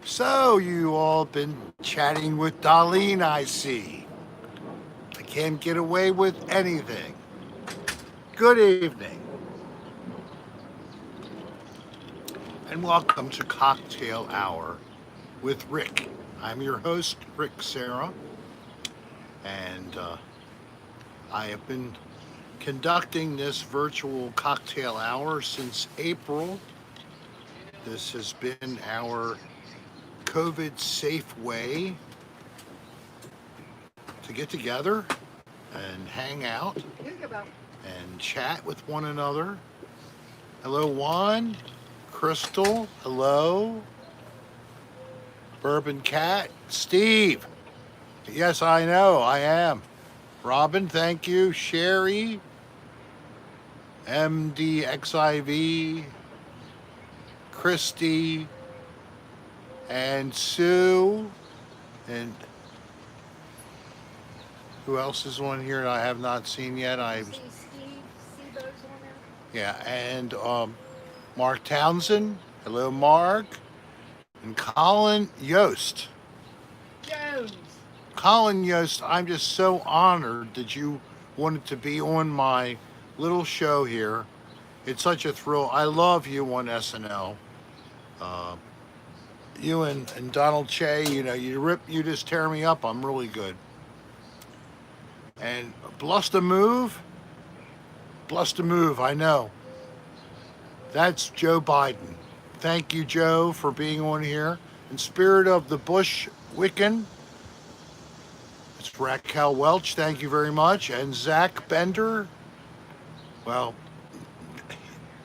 So you all been chatting with Dolline, I see. I can't get away with anything. Good evening, and welcome to Cocktail Hour with Rick. I'm your host, Rick Sarah, and I have been conducting this virtual cocktail hour since April. This has been our COVID safe way to get together and hang out and chat with one another. Hello, Juan. Crystal. Hello. Bourbon Cat. Steve. Yes, I know. I am. Robin, thank you. Sherry. MDXIV. Christy. And Sue. And who else is on here that I have not seen yet? Yeah, and Mark Townsend. Hello, Mark. And Colin Yost. Jones. Colin Yost, I'm just so honored that you wanted to be on my little show here. It's such a thrill. I love you on SNL. Uh, you and Donald Che, you just tear me up. I'm really good. And bless the move, I know. That's Joe Biden. Thank you, Joe, for being on here. In spirit of the Bush Wiccan, it's Raquel Welch. Thank you very much. And Zach Bender. Well,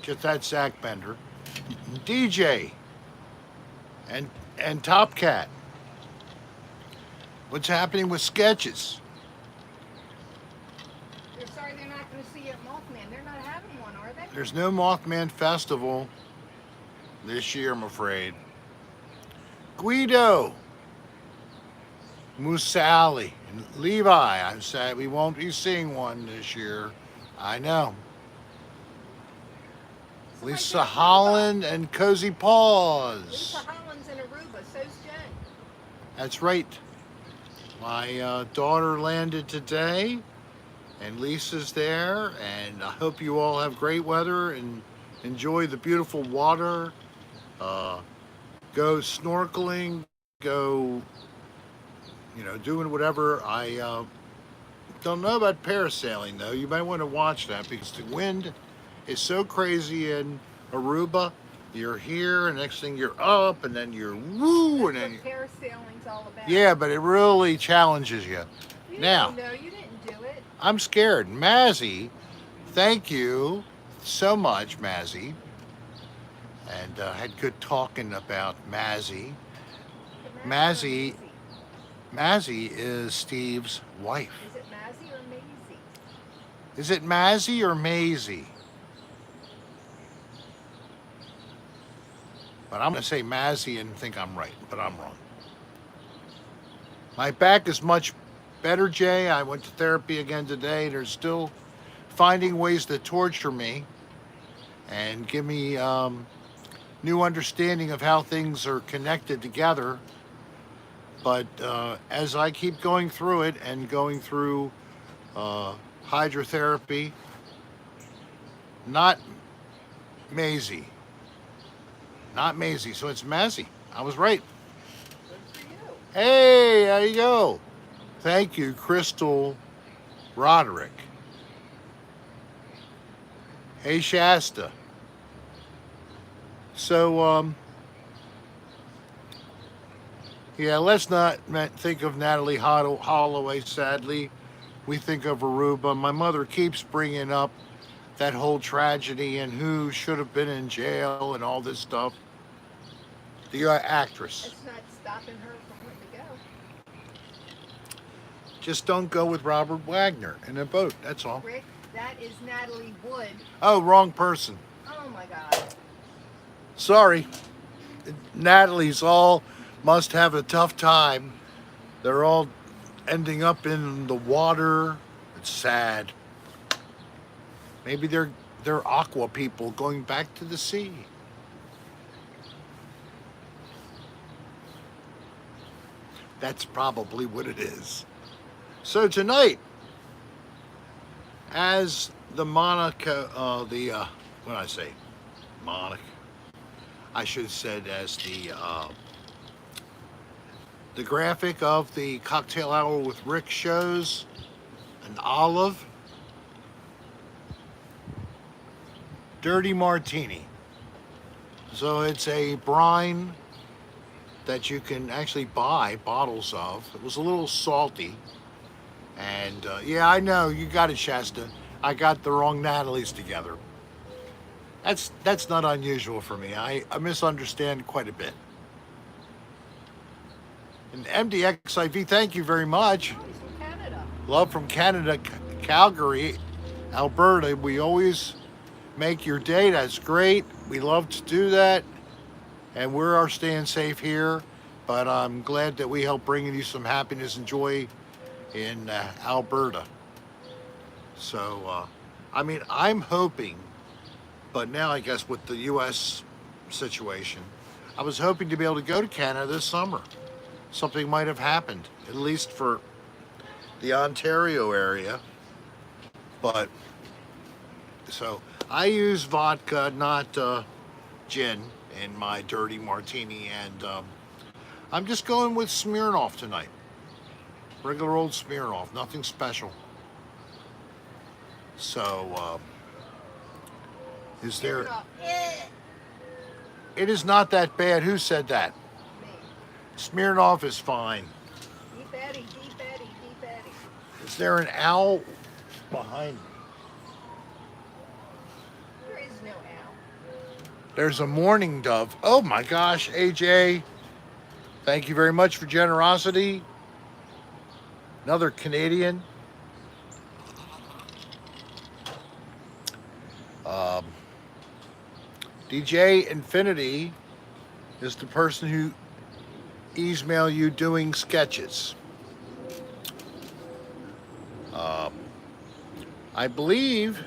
just that Zach Bender. DJ and Top Cat. What's happening with sketches? They're sorry they're not going to see you at Mothman. They're not having one, are they? There's no Mothman Festival this year, I'm afraid. Guido, Musali, and Levi. I'm sad we won't be seeing one this year. I know. Lisa Holland and Cozy Paws. Lisa Holland's in Aruba. So's Jen. That's right. My daughter landed today, and Lisa's there. And I hope you all have great weather and enjoy the beautiful water. Go snorkeling. Go, doing whatever. I don't know about parasailing though. You might want to watch that because the wind is so crazy in Aruba. You're here, and next thing you're up, and then you're woo, and then parasailing's all about. Yeah, but it really challenges you. Now, No, you didn't do it. I'm scared. Mazzy, thank you so much, Mazzy. And had good talking about Mazzy. Mazzy is Steve's wife. Is it Mazzy or Maisie? Is it Mazzy or Maisie? But I'm going to say Mazzy and think I'm right, but I'm wrong. My back is much better, Jay. I went to therapy again today. They're still finding ways to torture me and give me new understanding of how things are connected together. But as I keep going through it and going through hydrotherapy, not Maisie. Not Maisie, so it's Mazzy. I was right. Good for you. Hey, how you go? Thank you, Crystal Roderick. Hey, Shasta. So, yeah, let's not think of Natalie Holloway, sadly. We think of Aruba. My mother keeps bringing up that whole tragedy and who should have been in jail and all this stuff. The actress. It's not stopping her from wanting to go. Just don't go with Robert Wagner in a boat, that's all. Rick, that is Natalie Wood. Oh, wrong person. Oh my God. Sorry. Natalie's all must have a tough time. They're all ending up in the water. It's sad. Maybe they're aqua people going back to the sea. That's probably what it is. So tonight, as the Monaco, what did I say? Monaco. I should have said as the graphic of the cocktail hour with Rick shows an olive dirty martini. So it's a brine that you can actually buy bottles of. It was a little salty. And yeah, I know, you got it, Shasta. I got the wrong Natalie's together. That's not unusual for me. I misunderstand quite a bit. And MDXIV, thank you very much. Oh, he's from Canada. Love from Canada, Calgary, Alberta. We always make your day. That's great. We love to do that. And we are staying safe here. But I'm glad that we help bringing you some happiness and joy in Alberta. So, I mean, I'm hoping, but now I guess with the U.S. situation, I was hoping to be able to go to Canada this summer. Something might have happened, at least for the Ontario area. But, so, I use vodka, not gin, in my dirty martini, and I'm just going with Smirnoff tonight. Regular old Smirnoff, nothing special. So, is there... It is not that bad. Who said that? Me. Smirnoff is fine. Deep Eddy, Deep Eddy, Deep Eddy. Is there an owl behind me? There is no owl. There's a mourning dove. Oh my gosh, AJ. Thank you very much for generosity. Another Canadian. DJ Infinity is the person who email you doing sketches. I believe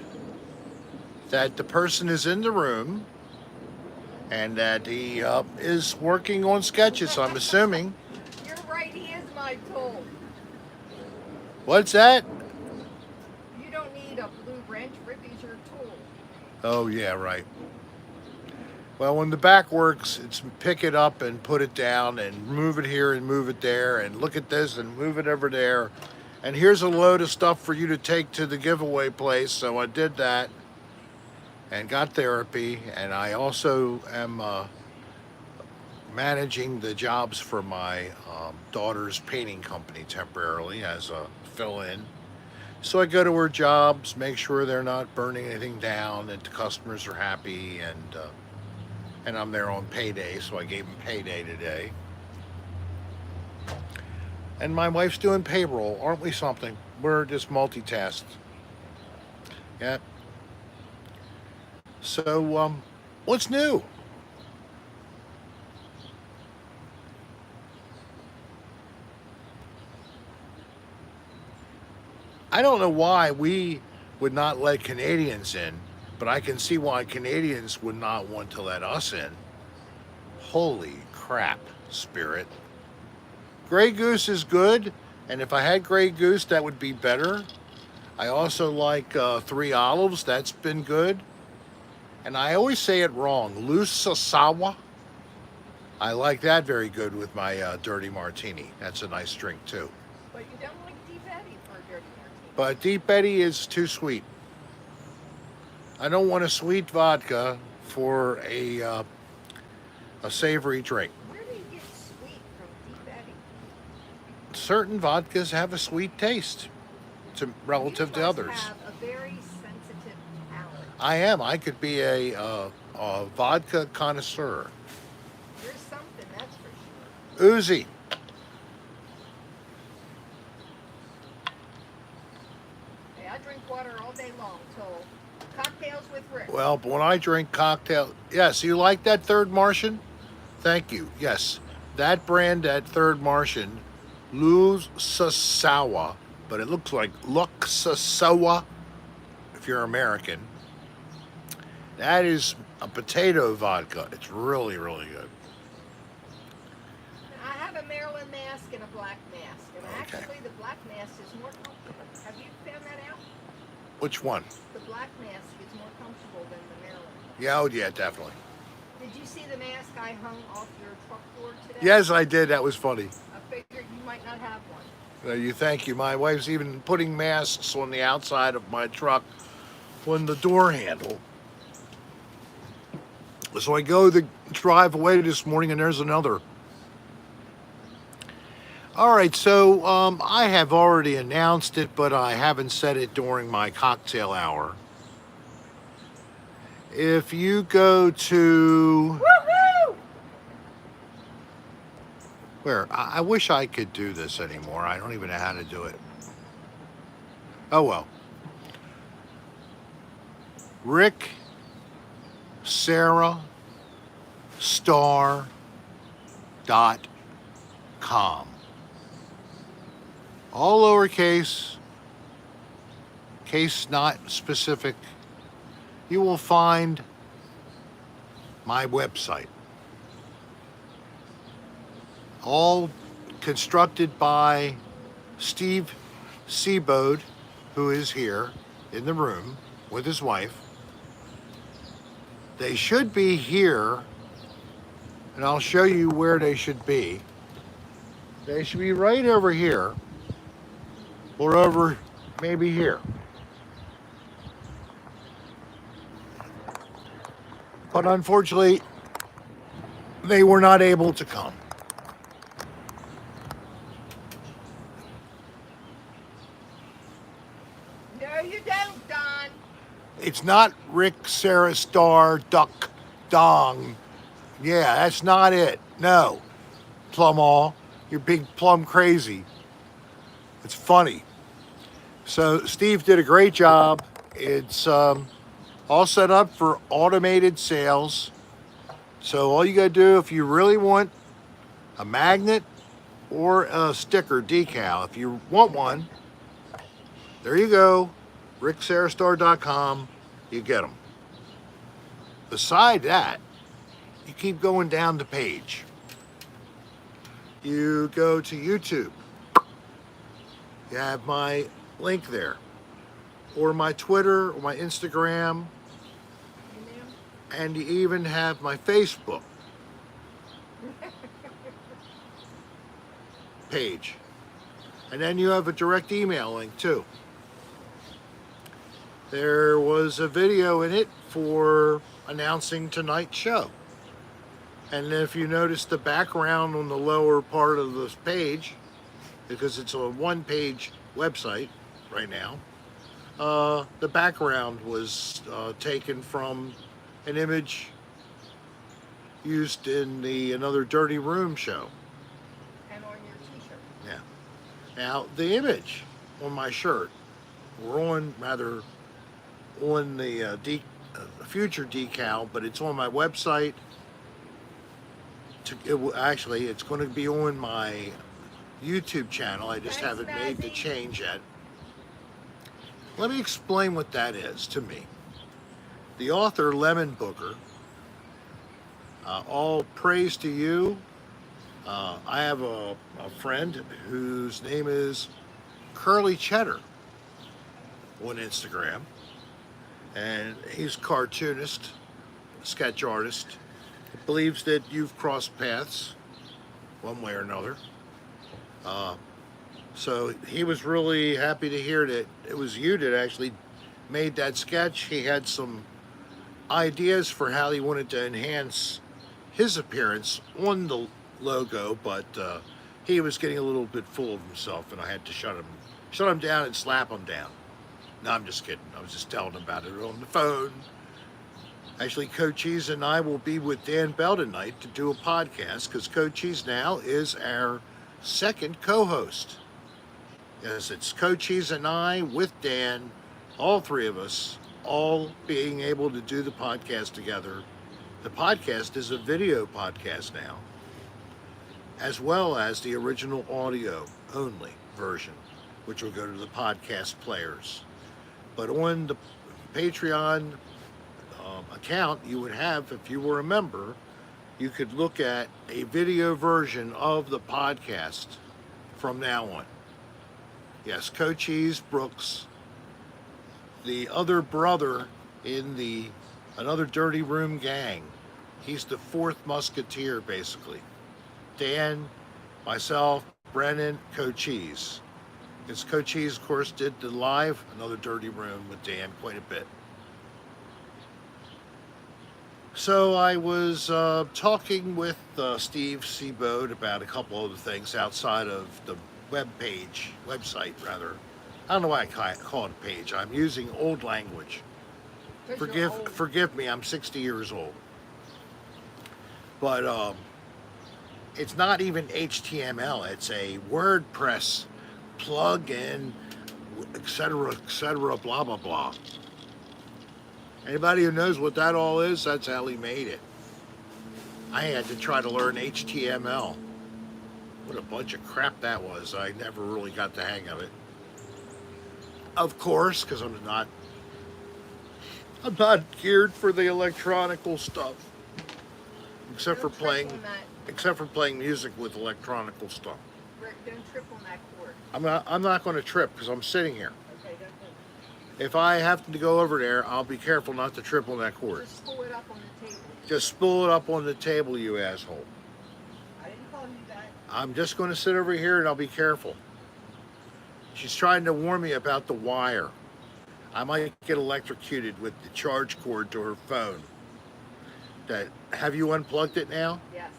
that the person is in the room and that he is working on sketches, I'm assuming. You're right, he is my tool. What's that? You don't need a blue wrench. Rippy's your tool. Oh, yeah, right. Well, when the back works, it's pick it up and put it down and move it here and move it there and look at this and move it over there. And here's a load of stuff for you to take to the giveaway place. So I did that and got therapy. And I also am managing the jobs for my daughter's painting company temporarily as a fill-in. So I go to her jobs, make sure they're not burning anything down, that the customers are happy, and I'm there on payday, so I gave them payday today. And my wife's doing payroll, aren't we something? We're just multitasked. Yeah. So, what's new? I don't know why we would not let Canadians in, but I can see why Canadians would not want to let us in. Holy crap, Spirit. Grey Goose is good, and if I had Grey Goose, that would be better. I also like Three Olives, that's been good. And I always say it wrong, Lusasawa. I like that very good with my dirty martini. That's a nice drink too. But you don't like Deep Eddy for a dirty martini. But Deep Eddy is too sweet. I don't want a sweet vodka for a savory drink. Where do you get sweet from Deep Eddy? Certain vodkas have a sweet taste relative to others. You must have a very sensitive palate. I am. I could be a vodka connoisseur. You're something, that's for sure. Uzi. Hey, I drink water all day long, so cocktails with Rick. Well, but when I drink cocktail, yes, you like that Third Martian? Thank you. Yes, that brand, that Third Martian, Lusasawa, but it looks like Luxasawa if you're American. That is a potato vodka. It's really, really good. I have have a Maryland mask and a black mask. And Okay. actually, the black mask is more comfortable. Have you found that out? Which one? The black mask is more comfortable than the Maryland. Yeah, oh yeah, definitely. Did you see the mask I hung off your truck door today? Yes, I did. That was funny. I figured you might not have one. Thank you. My wife's even putting masks on the outside of my truck on the door handle. So I go the drive away this morning, and there's another. All right, so I have already announced it, but I haven't said it during my cocktail hour. If you go to Woohoo! where I wish I could do this anymore. I don't even know how to do it. Oh well. Rick, Sarah, star.com. All lowercase, case not specific. You will find my website. All constructed by Steve Seabode, who is here in the room with his wife. They should be here, and I'll show you where they should be. They should be right over here, or over maybe here. But unfortunately, they were not able to come. No, you don't, Don. It's not Rick, Sarah, Star, Duck, Dong. Yeah, that's not it. No. Plum all. You're big plum crazy. It's funny. So Steve did a great job. It's all set up for automated sales. So all you gotta do, if you really want a magnet or a sticker decal, if you want one, there you go. RickSarahStar.com. You get them. Beside that, you keep going down the page. You go to YouTube. You have my link there, or my Twitter, or my Instagram, and you even have my Facebook page. And then you have a direct email link too. There was a video in it for announcing tonight's show. And if you notice the background on the lower part of this page, because it's a one-page website right now, the background was taken from an image used in the Another Dirty Room show. And on your t-shirt. Yeah. Now, the image on my shirt, or on the future decal, but it's on my website. Actually, it's going to be on my YouTube channel. I just Thanks, haven't made the Mazzy. change yet. Let me explain what that is to me. The author, Lemon Booker, all praise to you. I have a friend whose name is Curly Cheddar on Instagram, and he's a cartoonist, sketch artist. Believes that you've crossed paths one way or another. So he was really happy to hear that it was you that actually made that sketch. He had some ideas for how he wanted to enhance his appearance on the logo, but he was getting a little bit full of himself, and I had to shut him down and slap him down. No, I'm just kidding. I was just telling him about it on the phone. Actually, Cochise and I will be with Dan Bell tonight to do a podcast, because Cochise now is our second co-host. Yes, it's Cochise and I with Dan, all three of us, all being able to do the podcast together. The podcast is a video podcast now, as well as the original audio only version, which will go to the podcast players. But on the Patreon account, you would have, if you were a member, you could look at a video version of the podcast from now on. Yes, Cochise Brooks, the other brother in the another Dirty Room gang. He's the fourth musketeer, basically. Dan, myself, Brennan, Cochise. Because Cochise, of course, did the live Another Dirty Room with Dan quite a bit. So I was talking with Steve Seaboat about a couple other things outside of the website rather. I don't know why I call it a page. I'm using old language. 'Cause you're old. Forgive me. I'm 60 years old. But it's not even HTML. It's a WordPress plug-in, etc., blah blah blah. Anybody who knows what that all is, that's how he made it. I had to try to learn HTML. What a bunch of crap that was. I never really got the hang of it. Of course, because I'm not geared for the electronical stuff. Except for Don't trip playing on that. except for playing music with electronical stuff. Rick, don't trip on that cord. I'm not going to trip because I'm sitting here. Okay, don't do If I have to go over there, I'll be careful not to trip on that it. cord. Just pull it up on the table. Just spool it up on the table, you asshole. I didn't call you that. I'm just going to sit over here and I'll be careful. She's trying to warn me about the wire. I might get electrocuted with the charge cord to her phone. Have you unplugged it now? Yes.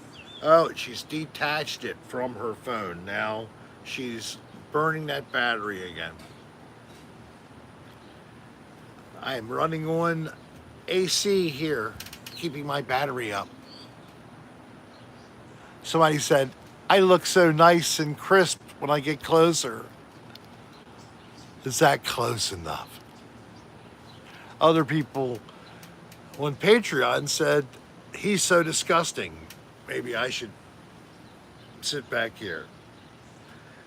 Oh, she's detached it from her phone. Now she's burning that battery again. I am running on AC here, keeping my battery up. Somebody said, I look so nice and crisp when I get closer. Is that close enough? Other people on Patreon said, he's so disgusting. Maybe I should sit back here.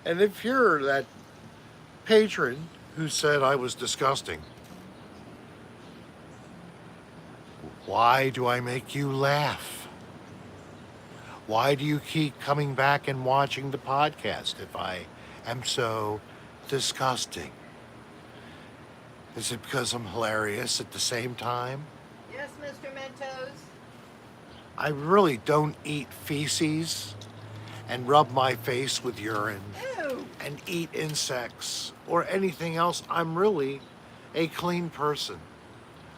And if you're that patron who said I was disgusting, why do I make you laugh? Why do you keep coming back and watching the podcast if I am so disgusting? Is it because I'm hilarious at the same time? Yes, Mr. Mentos. I really don't eat feces and rub my face with urine Ew. and eat insects or anything else. I'm really a clean person.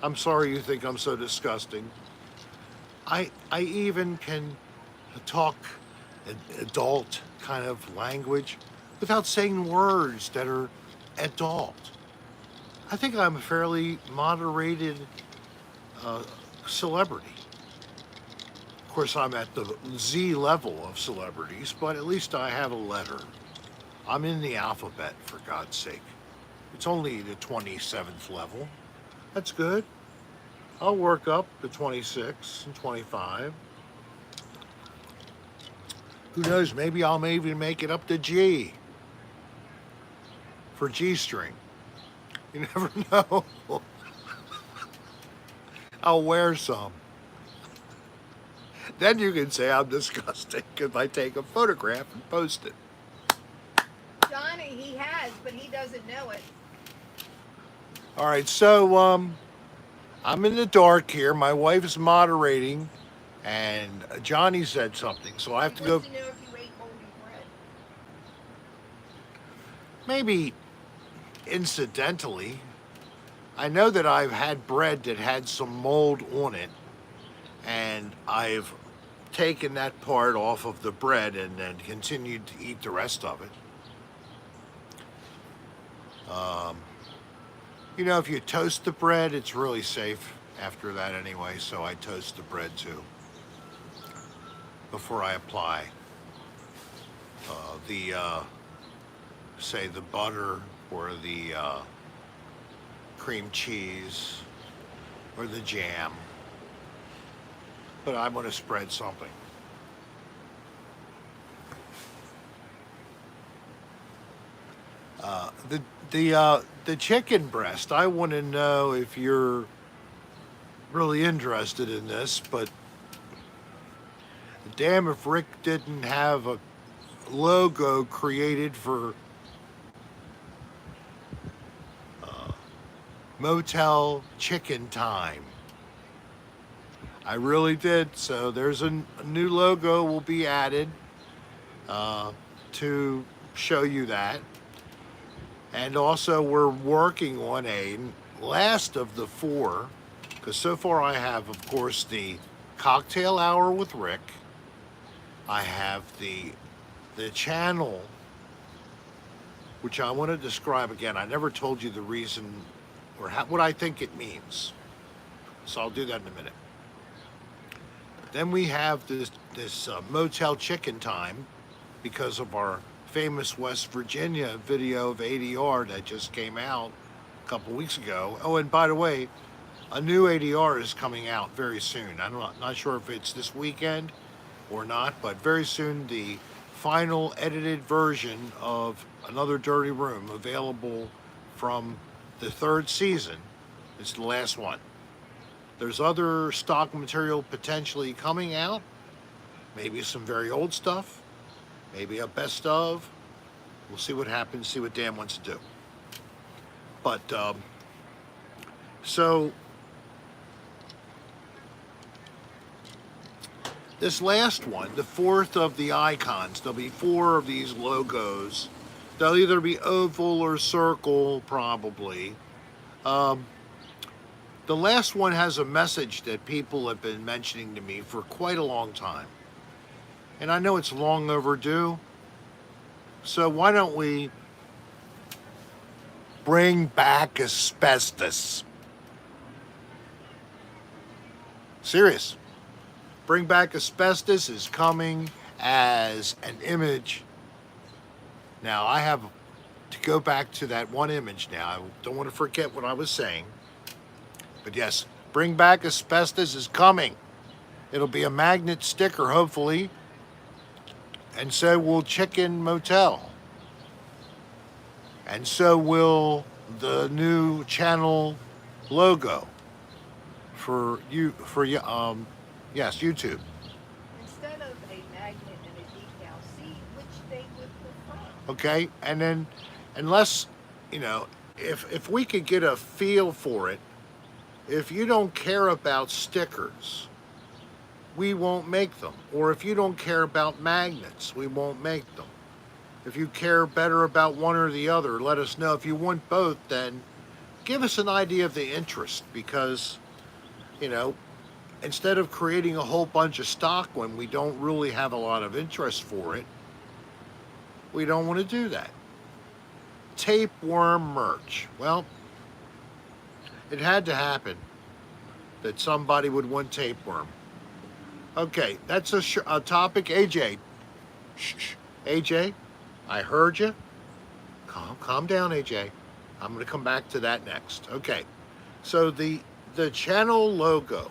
I'm sorry you think I'm so disgusting. I even can talk adult kind of language without saying words that are adult. I think I'm a fairly moderated celebrity. Of course, I'm at the Z level of celebrities, but at least I have a letter. I'm in the alphabet, for God's sake. It's only the 27th level. That's good. I'll work up to 26 and 25. Who knows, maybe I'll even make it up to G for G string. You never know. I'll wear some. Then you can say I'm disgusting if I take a photograph and post it. Johnny, he has, but he doesn't know it. All right, so I'm in the dark here. My wife is moderating, and Johnny said something, so I have to He go. wants to know if you ate moldy bread. Maybe incidentally, I know that I've had bread that had some mold on it, and I've taken that part off of the bread and then continued to eat the rest of it. You know, if you toast the bread, it's really safe after that anyway, so I toast the bread too before I apply say the butter or the cream cheese or the jam. But I'm going to spread something. The chicken breast. I want to know if you're really interested in this, but damn if Rick didn't have a logo created for Motel Chicken Time. I really did. So there's a new logo will be added to show you that. And also we're working on a last of the four, because so far I have, of course, the cocktail hour with Rick. I have the channel, which I want to describe again. I never told you the reason or what I think it means. So I'll do that in a minute. Then we have this Motel Chicken Time, because of our famous West Virginia video of ADR that just came out a couple weeks ago. Oh, and by the way, a new ADR is coming out very soon. I'm not sure if it's this weekend or not, but very soon the final edited version of Another Dirty Room, available from the third season. It's the last one. There's other stock material potentially coming out, maybe some very old stuff, maybe a best of. We'll see what happens, see what Dan wants to do. But, so, this last one, the fourth of the icons, there'll be four of these logos. They'll either be oval or circle, probably. The last one has a message that people have been mentioning to me for quite a long time. And I know it's long overdue. So why don't we bring back asbestos? Serious. Bring Back Asbestos is coming as an image. Now I have to go back to that one image now. I don't want to forget what I was saying. But yes, Bring Back Asbestos is coming. It'll be a magnet sticker, hopefully. And so will Chicken Motel. And so will the new channel logo for YouTube. Instead of a magnet and a decal, see which they would prefer. Okay, and then unless, if we could get a feel for it, if you don't care about stickers, we won't make them. Or if you don't care about magnets, we won't make them. If you care better about one or the other, let us know. If you want both, then give us an idea of the interest, because, instead of creating a whole bunch of stock when we don't really have a lot of interest for it, we don't want to do that. Tapeworm merch. Well, it had to happen that somebody would want tapeworm. Okay, that's a topic. AJ, shh, AJ, I heard you. Calm down, AJ. I'm going to come back to that next. Okay, so the channel logo.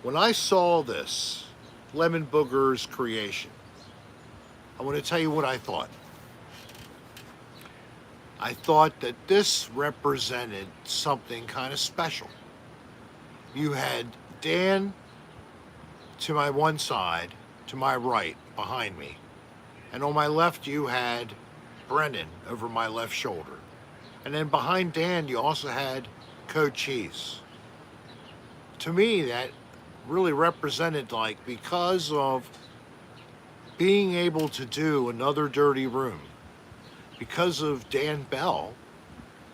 When I saw this, Lemon Booger's creation, I want to tell you what I thought. I thought that this represented something kind of special. You had Dan to my one side, to my right, behind me. And on my left, you had Brennan over my left shoulder. And then behind Dan, you also had Cochise. To me, that really represented, because of being able to do Another Dirty Room, because of Dan Bell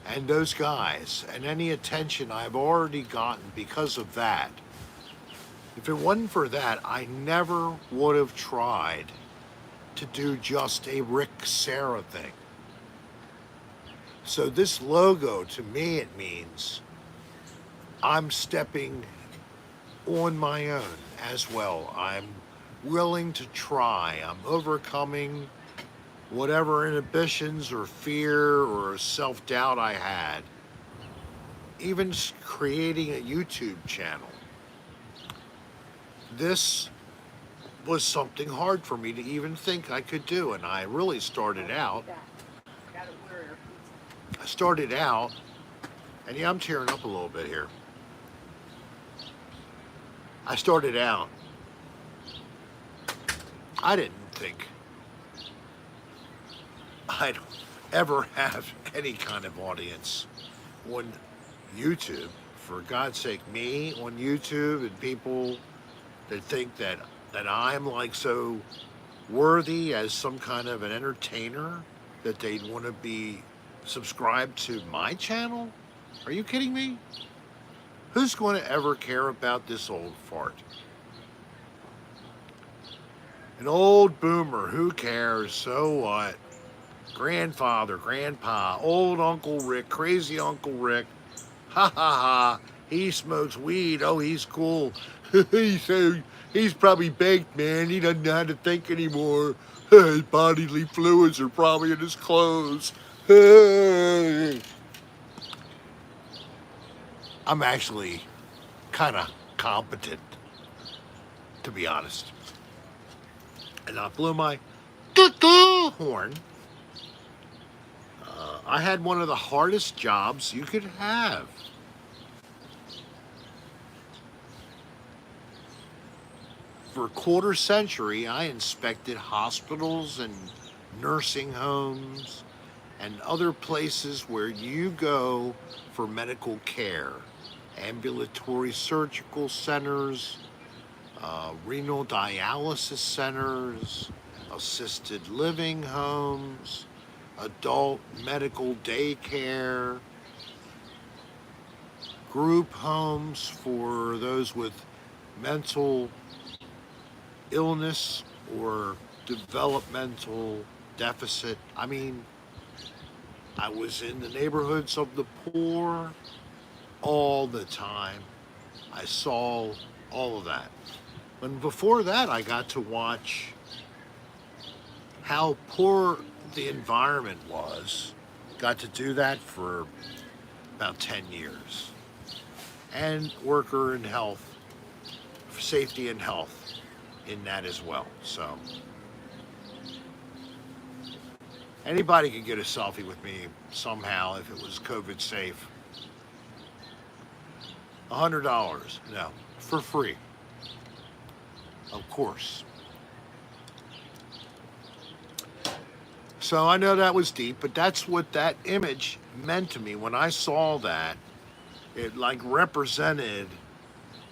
and those guys, and any attention I've already gotten because of that. If it wasn't for that, I never would have tried to do just a Rick Sarah thing. So this logo, to me, it means I'm stepping on my own as well. I'm willing to try. I'm overcoming whatever inhibitions or fear or self-doubt I had. Even creating a YouTube channel. This was something hard for me to even think I could do, and I really started out. And yeah, I'm tearing up a little bit here. I started out I didn't think I'd ever have any kind of audience on YouTube. For God's sake, me on YouTube and people that think that I'm like so worthy as some kind of an entertainer that they'd want to be subscribed to my channel? Are you kidding me? Who's going to ever care about this old fart? An old boomer, who cares? So what? Grandfather, grandpa, old Uncle Rick, crazy Uncle Rick. Ha ha ha. He smokes weed. Oh, he's cool. He's probably baked, man. He doesn't know how to think anymore. His bodily fluids are probably in his clothes. I'm actually kind of competent, to be honest. And I blew my horn. I had one of the hardest jobs you could have. For a quarter century, I inspected hospitals and nursing homes and other places where you go for medical care. Ambulatory surgical centers, renal dialysis centers, assisted living homes, adult medical daycare, group homes for those with mental illness or developmental deficit. I mean, I was in the neighborhoods of the poor all the time. I saw all of that. And before that, I got to watch how poor the environment was. Got to do that for about 10 years. And worker and health, safety and health in that as well. So anybody could get a selfie with me somehow if it was COVID safe. $100, no, for free, of course. So I know that was deep, but that's what that image meant to me. When I saw that, it like represented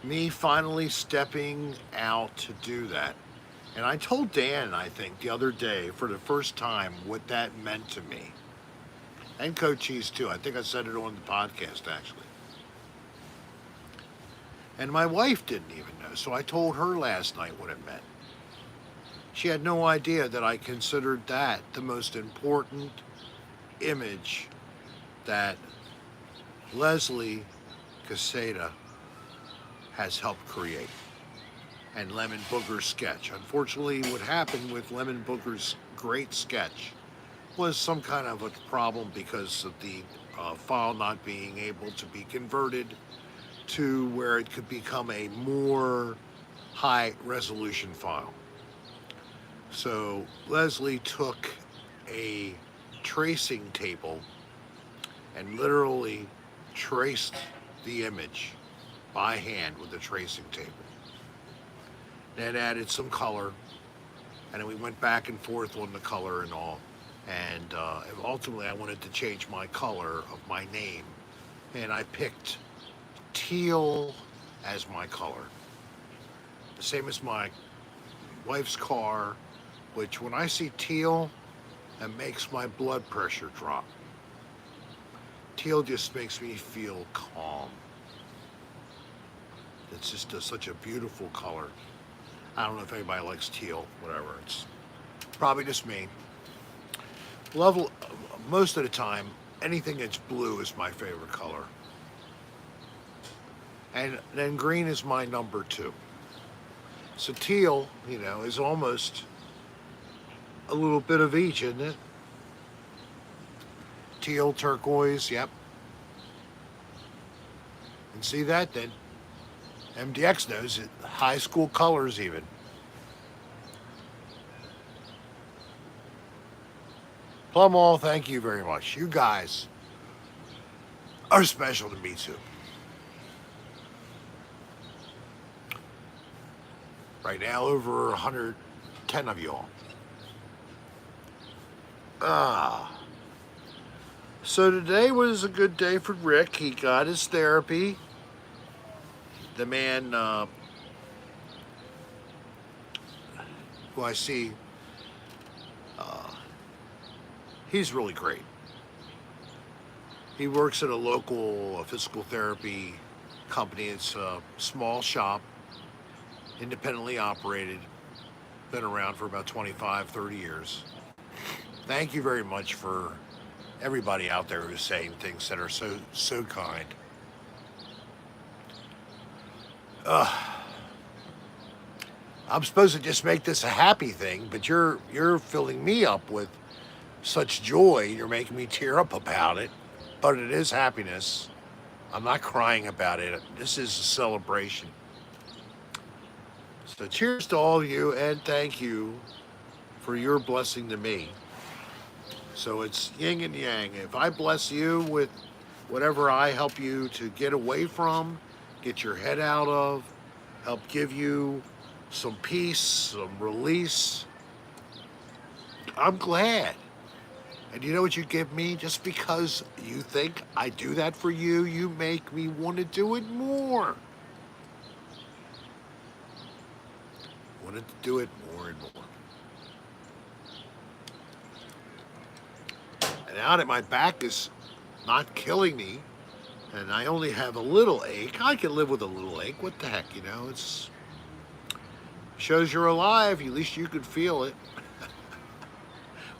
me finally stepping out to do that. And I told Dan, I think, the other day for the first time what that meant to me. And Cochise too. I think I said it on the podcast actually. And my wife didn't even know, so I told her last night what it meant. She had no idea that I considered that the most important image that Leslie Caseta has helped create. And Lemon Booger's sketch. Unfortunately, what happened with Lemon Booger's great sketch was some kind of a problem because of the file not being able to be converted to where it could become a more high resolution file. So Leslie took a tracing table and literally traced the image by hand with a tracing table. Then added some color, and then we went back and forth on the color and all. And ultimately I wanted to change my color of my name, and I picked teal as my color. The same as my wife's car, which when I see teal, it makes my blood pressure drop. Teal just makes me feel calm. It's just such a beautiful color. I don't know if anybody likes teal, whatever. It's probably just me. Most of the time, anything that's blue is my favorite color. And then green is my number 2. So teal, is almost a little bit of each, isn't it? Teal, turquoise, yep. And see that then? MDX knows it. High school colors even. Plum all, thank you very much. You guys are special to me too. Right now, over 100 10 of you all. Ah. So today was a good day for Rick. He got his therapy. The man who I see, he's really great. He works at a local physical therapy company. It's a small shop, independently operated, been around for about 25, 30 years. Thank you very much for everybody out there who's saying things that are so kind. I'm supposed to just make this a happy thing, but you're filling me up with such joy. You're making me tear up about it, but it is happiness. I'm not crying about it. This is a celebration. So cheers to all of you, and thank you for your blessing to me. So it's yin and yang. If I bless you with whatever I help you to get away from, get your head out of, help give you some peace, some release, I'm glad. And you know what you give me? Just because you think I do that for you, you make me want to do it more. Wanted to do it more and more. And now that my back is not killing me, and I only have a little ache, I can live with a little ache. What the heck, you know? It's shows you're alive. At least you can feel it.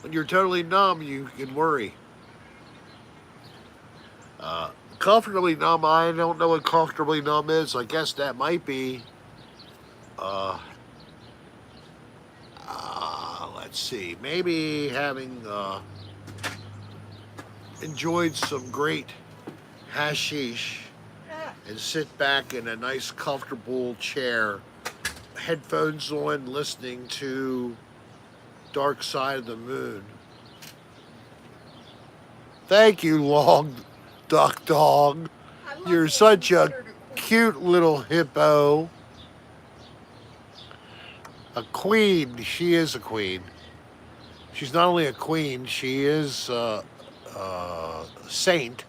When you're totally numb, you can worry. Comfortably numb, I don't know what comfortably numb is. I guess that might be, let's see, maybe having enjoyed some great hashish and sit back in a nice comfortable chair, headphones on, listening to Dark Side of the Moon. Thank you, Long Duck Dog. You're such a cute little hippo. A queen. She is a queen. She's not only a queen, she is a saint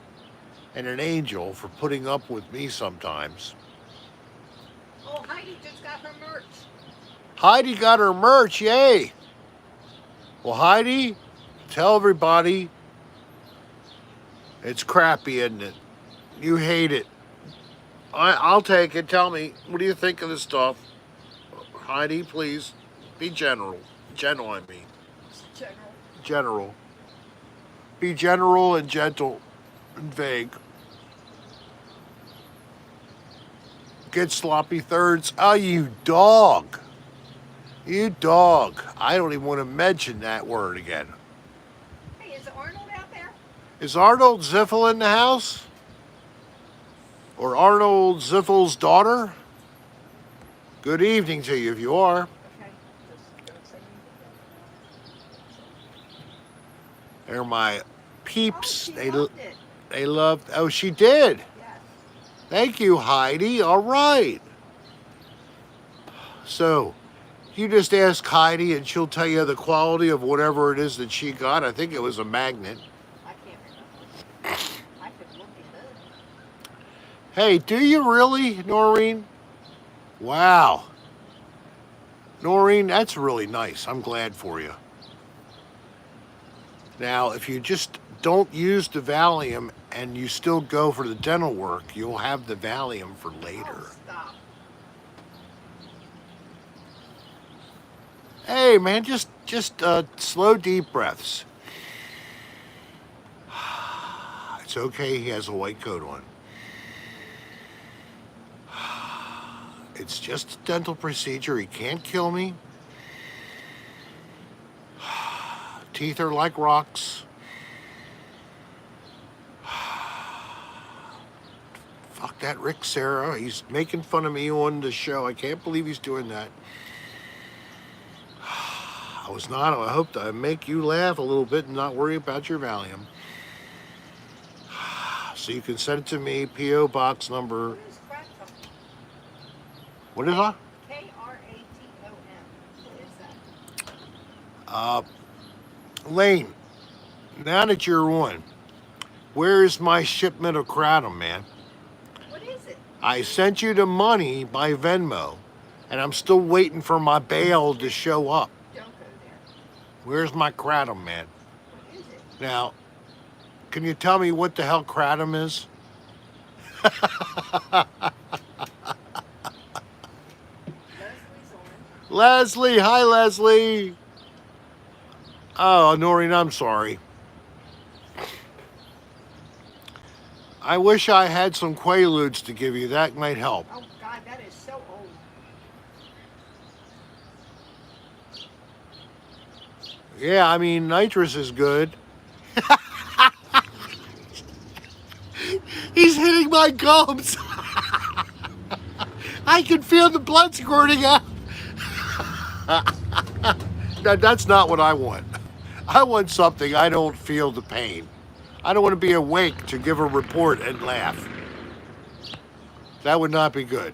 and an angel for putting up with me sometimes. Oh, Heidi just got her merch. Heidi got her merch, yay! Well, Heidi, tell everybody it's crappy, isn't it? You hate it. I'll take it. Tell me, what do you think of this stuff? Heidi, please, be general. Gentle, I mean. General. General. Be general and gentle and vague. Get sloppy thirds. Oh, you dog. You dog. I don't even want to mention that word again. Hey, is Arnold out there? Is Arnold Ziffel in the house? Or Arnold Ziffel's daughter? Good evening to you if you are. Okay, just don't say anything. They're my peeps. Oh, she loved it. They loved. Oh, she did. Yes. Thank you, Heidi. All right. So, you just ask Heidi and she'll tell you the quality of whatever it is that she got. I think it was a magnet. I can't remember. I could look it up. Hey, do you really, Noreen? Wow. Noreen, that's really nice. I'm glad for you. Now, if you just don't use the Valium and you still go for the dental work, you'll have the Valium for later. Oh, stop. Hey, man, just slow, deep breaths. It's okay, he has a white coat on. It's just a dental procedure. He can't kill me. Teeth are like rocks. Fuck that Rick Sarah. He's making fun of me on the show. I can't believe he's doing that. I was not. I hope to make you laugh a little bit and not worry about your Valium. So you can send it to me, P.O. Box number. What is crack company? What is that? Kratom. What is that? Uh, Lane, now that you're on, where's my shipment of kratom, man? What is it? I sent you the money by Venmo, and I'm still waiting for my bail to show up. Don't go there. Where's my kratom, man? What is it? Now, can you tell me what the hell kratom is? Leslie's on. Leslie, hi Leslie. Oh, Noreen, I'm sorry. I wish I had some Quaaludes to give you. That might help. Oh God, that is so old. Yeah, I mean, nitrous is good. He's hitting my gums. I can feel the blood squirting out. That's not what I want. I want something I don't feel the pain. I don't want to be awake to give a report and laugh. That would not be good.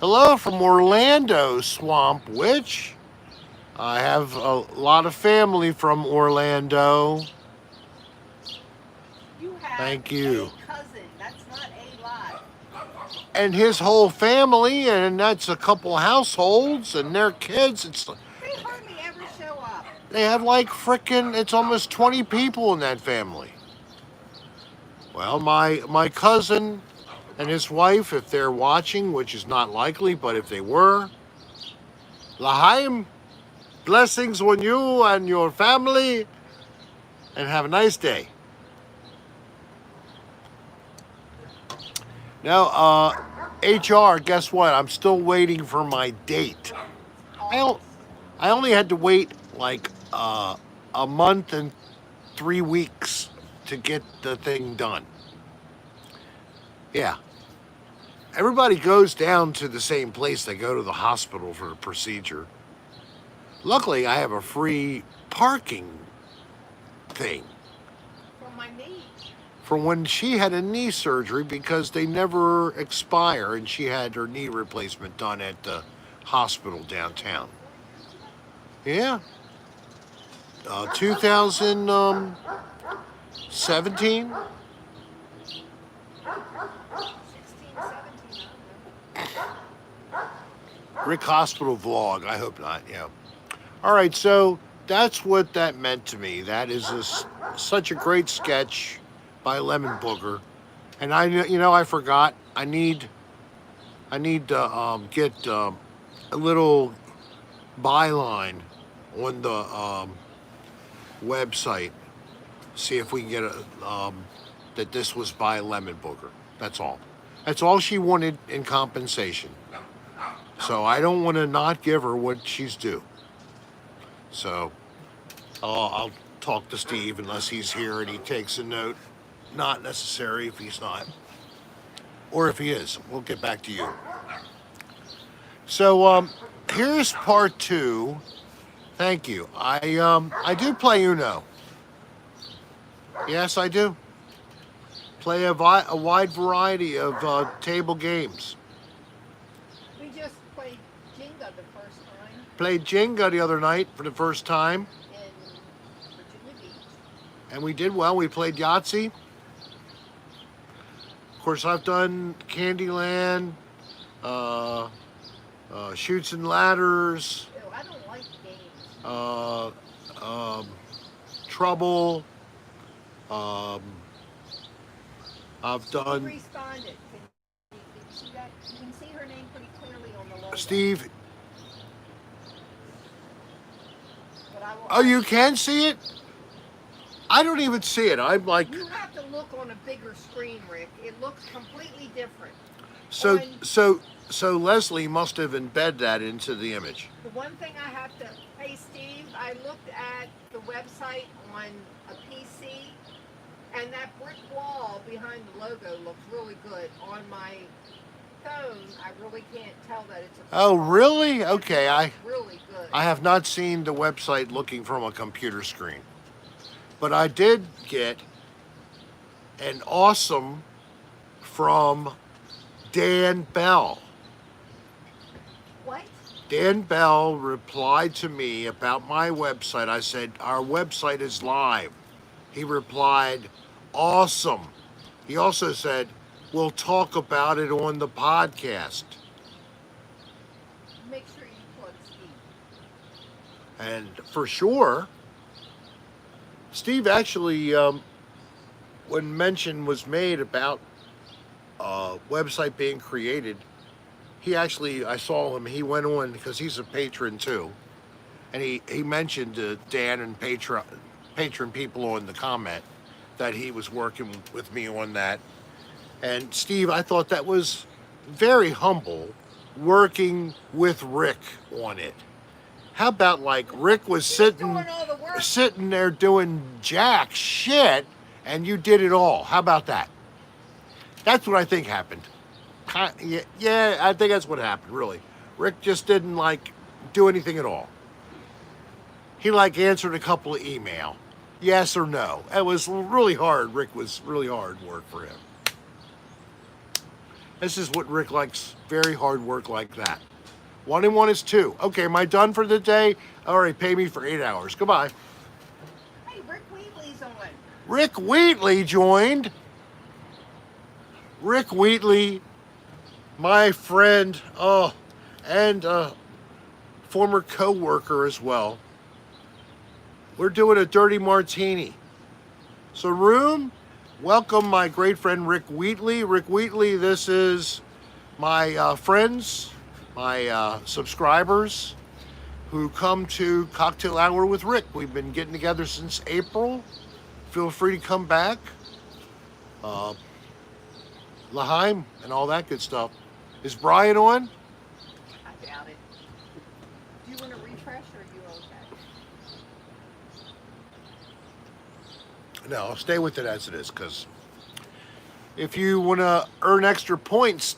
Hello from Orlando, Swamp Witch. I have a lot of family from Orlando. You have Thank you. a cousin. That's not a lot. And his whole family, and that's a couple households and their kids. They hardly ever show up. They have like frickin', it's almost 20 people in that family. Well, my cousin and his wife, if they're watching, which is not likely, but if they were, Lahaim, blessings on you and your family, and have a nice day. Now, HR, guess what? I'm still waiting for my date. I only had to wait like a month and 3 weeks to get the thing done. Yeah. Everybody goes down to the same place. They go to the hospital for a procedure. Luckily, I have a free parking thing From my knee. from when she had a knee surgery because they never expire, and she had her knee replacement done at the hospital downtown. Yeah. 2017. 16, 17, I don't know. Rick Hospital vlog. I hope not. Yeah. All right. So that's what that meant to me. That is such a great sketch by Lemon Booger. And I forgot. I need to get a little byline on the website. See if we can get that this was by Lemon Booger. That's all. That's all she wanted in compensation. So I don't want to not give her what she's due. So I'll talk to Steve unless he's here and he takes a note. Not necessary if he's not. Or if he is, we'll get back to you. So here's part 2. Thank you. I do play Uno. Yes, I do. Play a wide variety of table games. We just played Jenga the first time Played Jenga the other night for the first time, in Virginia Beach. and we did well. We played Yahtzee. Of course, I've done Candyland, Shoots and Ladders, Ew, I don't like games. Trouble. I've She done responded. Can you see that? You can see her name pretty clearly on the logo. Steve. But I will Oh, you ask can see it? I don't even see it. I'm like, you have to look on a bigger screen, Rick. It looks completely different. so On- so Leslie must have embedded that into the image. The one thing I have to, hey Steve, I looked at the website on a PC, and that brick wall behind the logo looks really good. On my phone, I really can't tell that it's a. Oh, really? Okay, It's really good. I have not seen the website looking from a computer screen. But I did get an awesome from Dan Bell. What? Dan Bell replied to me about my website. I said, our website is live. He replied, awesome. He also said, we'll talk about it on the podcast. Make sure you plug Steve. And for sure, Steve actually, when mention was made about a website being created, I saw him, he went on, because he's a patron too, and he mentioned to Dan and patron people on the comment that he was working with me on that. And Steve, I thought that was very humble, working with Rick on it. How about like Rick was Doing all the work. sitting there doing jack shit, and you did it all? How about that? That's what I think happened. Yeah, I think that's what happened, really. Rick just didn't like do anything at all. He like answered a couple of email, yes or no. It was really hard. Rick was really hard work for him. This is what Rick likes, very hard work like that. 1 and 1 is 2. Okay, am I done for the day? All right, pay me for 8 hours. Goodbye. Hey, Rick Wheatley's on. Rick Wheatley joined. Rick Wheatley, my friend, and former co-worker as well. We're doing a dirty martini. So room, welcome my great friend Rick Wheatley. Rick Wheatley, this is my friends, my subscribers who come to Cocktail Hour with Rick. We've been getting together since April. Feel free to come back. Laheim and all that good stuff. Is Brian on? I doubt it. Do you want to refresh or are you okay? No, I'll stay with it as it is, because if you want to earn extra points,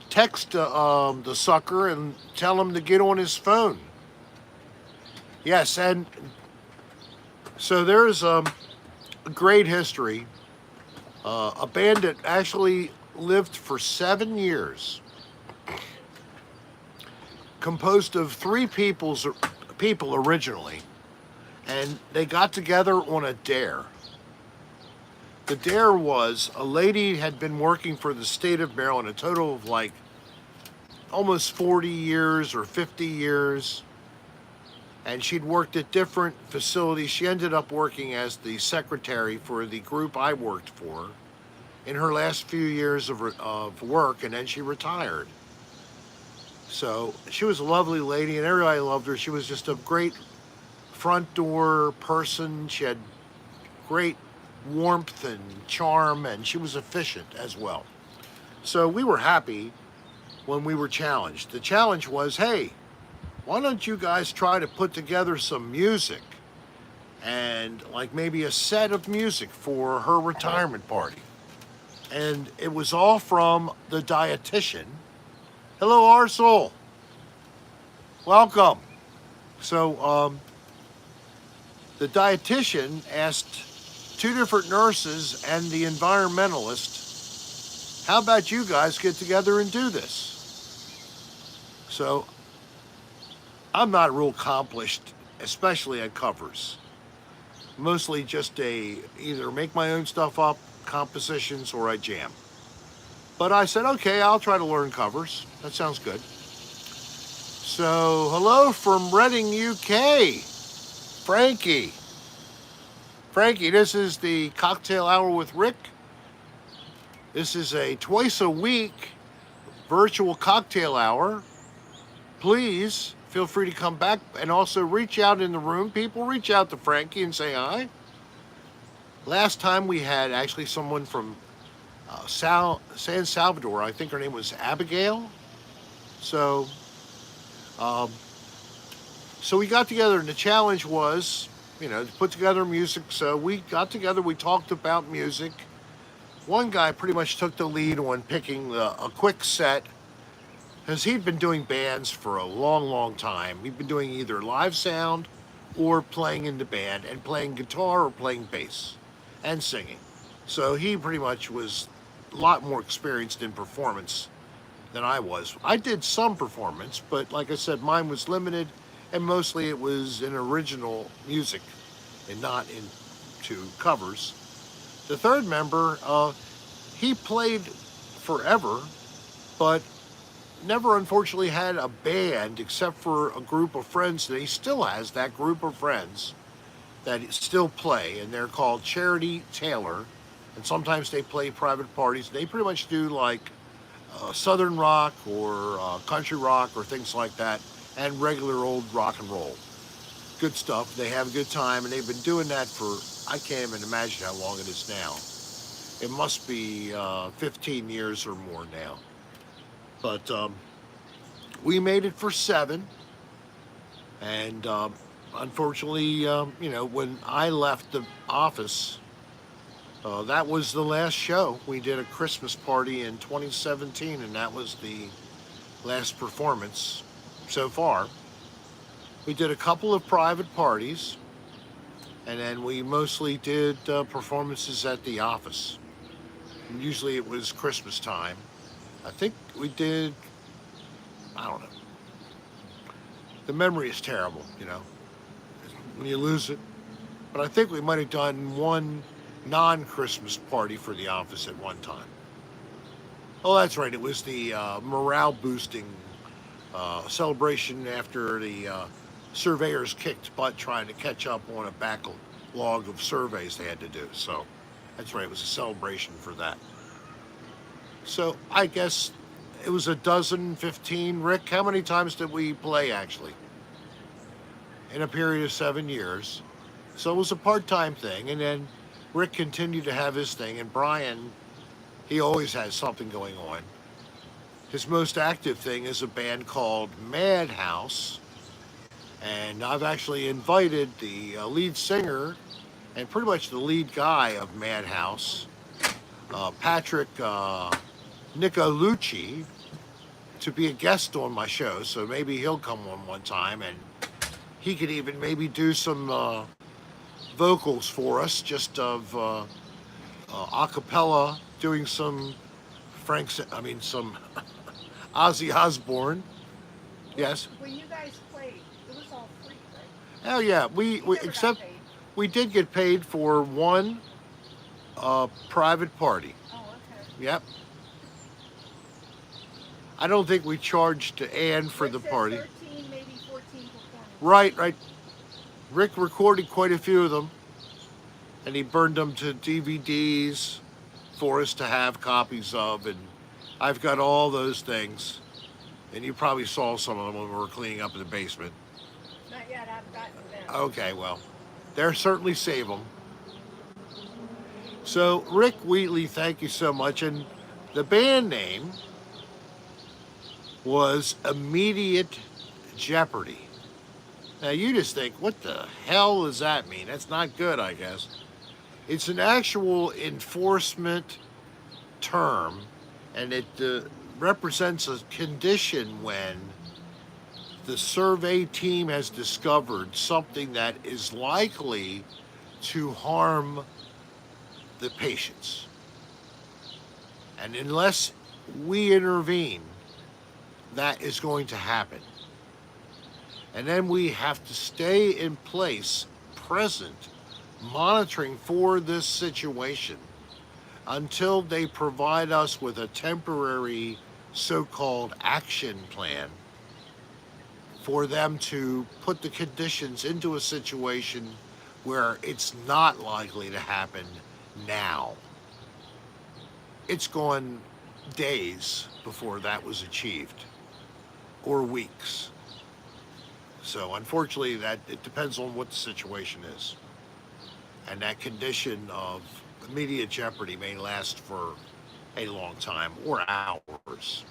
text the sucker and tell him to get on his phone. Yes, and so there's a great history. A band that actually lived for 7 years, composed of 3 people originally, and they got together on a dare. The dare was a lady had been working for the state of Maryland a total of like almost 40 years or 50 years, and she'd worked at different facilities. She ended up working as the secretary for the group I worked for in her last few years of work, and then she retired. So she was a lovely lady, and everybody loved her. She was just a great front door person. She had great warmth and charm, and she was efficient as well. So we were happy when we were challenged. The challenge was, hey, why don't you guys try to put together some music and like maybe a set of music for her retirement party? And it was all from the dietitian. Hello, Arsul. Welcome. So the dietitian asked 2 different nurses and the environmentalist, how about you guys get together and do this? So I'm not real accomplished, especially at covers. Mostly just either make my own stuff up, compositions, or I jam. But I said, okay, I'll try to learn covers. That sounds good. So, hello from Reading, UK. Frankie. Frankie, this is the Cocktail Hour with Rick. This is a twice a week virtual cocktail hour. Please feel free to come back and also reach out in the room. People, reach out to Frankie and say hi. Last time we had actually someone from San Salvador. I think her name was Abigail. So we got together, and the challenge was, to put together music. So we got together, we talked about music. One guy pretty much took the lead on picking a quick set, because he'd been doing bands for a long, long time. He'd been doing either live sound or playing in the band and playing guitar or playing bass and singing. So he pretty much was a lot more experienced in performance than I was. I did some performance, but like I said, mine was limited, and mostly it was in original music and not into covers. The third member, he played forever, but never unfortunately had a band except for a group of friends that he still has, that group of friends that still play, and they're called Charity Taylor. And sometimes they play private parties. They pretty much do like southern rock or country rock or things like that, and regular old rock and roll. Good stuff. They have a good time, and they've been doing that for, I can't even imagine how long it is now. It must be 15 years or more now. But we made it for 7, and unfortunately, when I left the office, that was the last show. We did a Christmas party in 2017, and that was the last performance so far. We did a couple of private parties, and then we mostly did performances at the office. And usually it was Christmas time. I think we did, I don't know. The memory is terrible, when you lose it. But I think we might have done one non-Christmas party for the office at one time. Oh, that's right. It was the morale boosting celebration after the surveyors kicked butt trying to catch up on a backlog of surveys they had to do. So that's right. It was a celebration for that. So I guess it was a dozen, 15. Rick, how many times did we play actually? In a period of 7 years. So it was a part-time thing. And then Rick continued to have his thing. And Brian, he always has something going on. His most active thing is a band called Madhouse. And I've actually invited the lead singer and pretty much the lead guy of Madhouse, Patrick Nicolucci, to be a guest on my show. So maybe he'll come on one time, and he could even maybe do some vocals for us, just of a cappella, doing some some Ozzy Osbourne. Yes. When you guys played, it was all free, right? Oh yeah, You we never got except paid. we did get paid for one private party. Oh, okay. Yep. I don't think we charged Ann for Rick the says party. 13, maybe 14 performances. Right. Rick recorded quite a few of them, and he burned them to DVDs for us to have copies of, and I've got all those things. And you probably saw some of them when we were cleaning up in the basement. Not yet, I've gotten them. Okay, well, they're certainly save them. So, Rick Wheatley, thank you so much. And the band name was Immediate Jeopardy. Now, you just think, what the hell does that mean? That's not good, I guess. It's an actual enforcement term, and it represents a condition when the survey team has discovered something that is likely to harm the patients. And unless we intervene, that is going to happen. And then we have to stay in place, present, monitoring for this situation until they provide us with a temporary so-called action plan for them to put the conditions into a situation where it's not likely to happen now. It's gone days before that was achieved, or weeks. So unfortunately, that it depends on what the situation is. And that condition of immediate jeopardy may last for a long time or hours.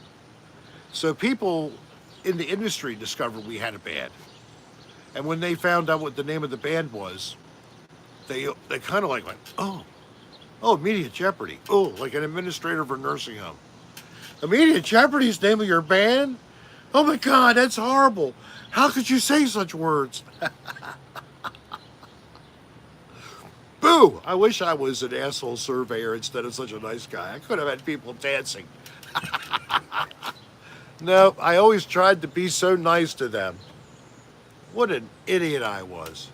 So people in the industry discovered we had a band. And when they found out what the name of the band was, they kind of like went, oh, immediate jeopardy. Oh, like an administrator of a nursing home. Immediate jeopardy is the name of your band? Oh my God, that's horrible. How could you say such words? Boo! I wish I was an asshole surveyor instead of such a nice guy. I could have had people dancing. Nope, I always tried to be so nice to them. What an idiot I was.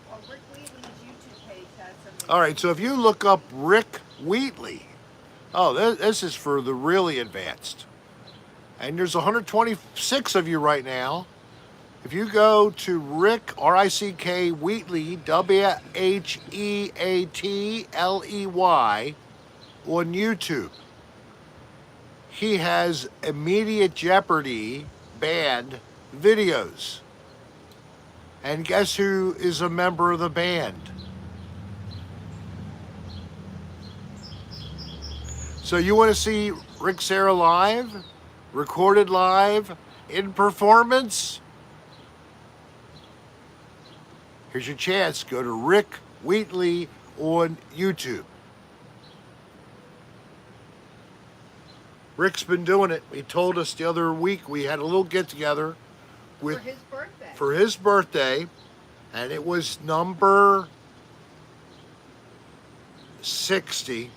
Well, Rick Wheatley's YouTube page has some All right, so if you look up Rick Wheatley, oh, this is for the really advanced. And there's 126 of you right now. If you go to Rick, R-I-C-K, Wheatley, W-H-E-A-T-L-E-Y, on YouTube, he has Immediate Jeopardy band videos. And guess who is a member of the band? So you want to see Rick Serra live, recorded live, in performance? Here's your chance. Go to Rick Wheatley on YouTube. Rick's been doing it. He told us the other week we had a little get together for his birthday. For his birthday, and it was number 60.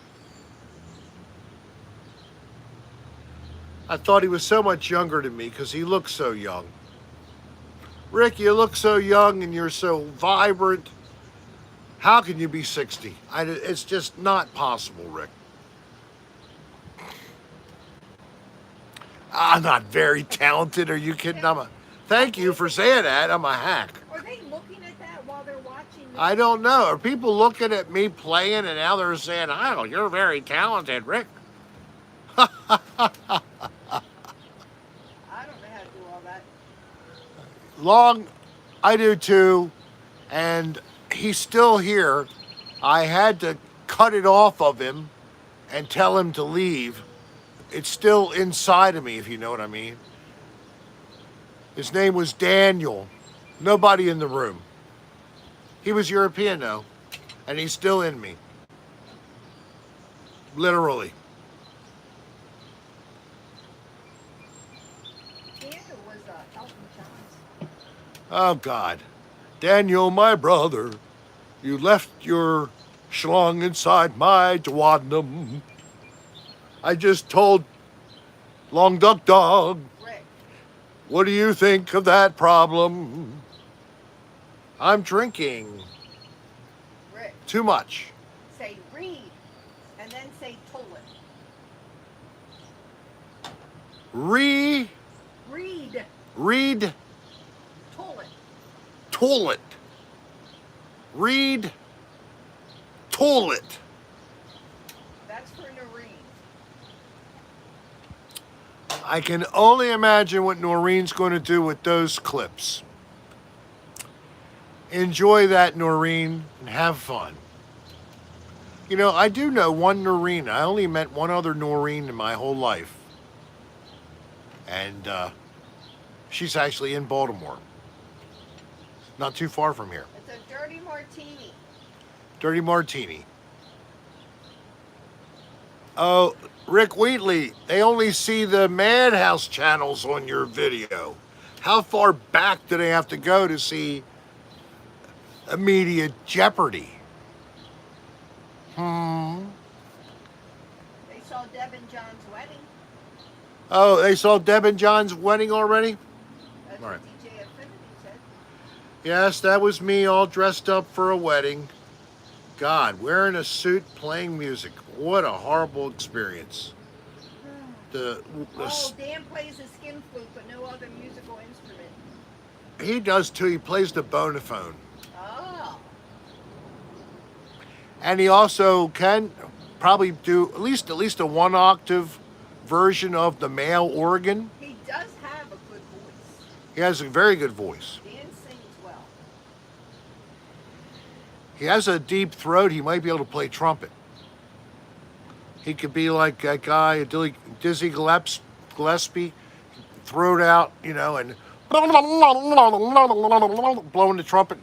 I thought he was so much younger than me because he looks so young. Rick, you look so young and you're so vibrant. How can you be 60? It's just not possible, Rick. I'm not very talented. Are you kidding? Thank you for saying that. I'm a hack. Are they looking at that while they're watching? I don't know. Are people looking at me playing and now they're saying, oh, you're very talented, Rick? I don't know how to do all that. Long, I do too. And he's still here. I had to cut it off of him and tell him to leave. It's still inside of me, if you know what I mean. His name was Daniel. Nobody in the room. He was European, though, and he's still in me. Literally. Daniel was Elton John's. Oh, God. Daniel, my brother, you left your schlong inside my duodenum. I just told Long Duck Dog, Rick, what do you think of that problem? I'm drinking Rick, too much. say read, and then say toilet. Read, Toilet. toilet. Read, toilet. That's for Noreen. I can only imagine what Noreen's going to do with those clips. Enjoy that, Noreen, and have fun. You know, I do know one Noreen. I only met one other Noreen in my whole life. And she's actually in Baltimore. Not too far from here. It's a dirty martini. Dirty Martini. Oh, Rick Wheatley, they only see the Madhouse channels on your video. How far back do they have to go to see Immediate Jeopardy? They saw Deb and John's wedding. Oh, they saw Deb and John's wedding already? That's All what right. DJ Affinity said. Yes, that was me all dressed up for a wedding. God, wearing a suit, playing music. What a horrible experience. Dan plays the skin flute, but no other musical instrument. He does too. He plays the bonophone. Oh. And he also can probably do at least a 1 octave version of the male organ. He does have a good voice. He has a very good voice. Dan sings well. He has a deep throat. He might be able to play trumpet. He could be like that guy, Dizzy Gillespie, throat out, you know, and blowing the trumpet.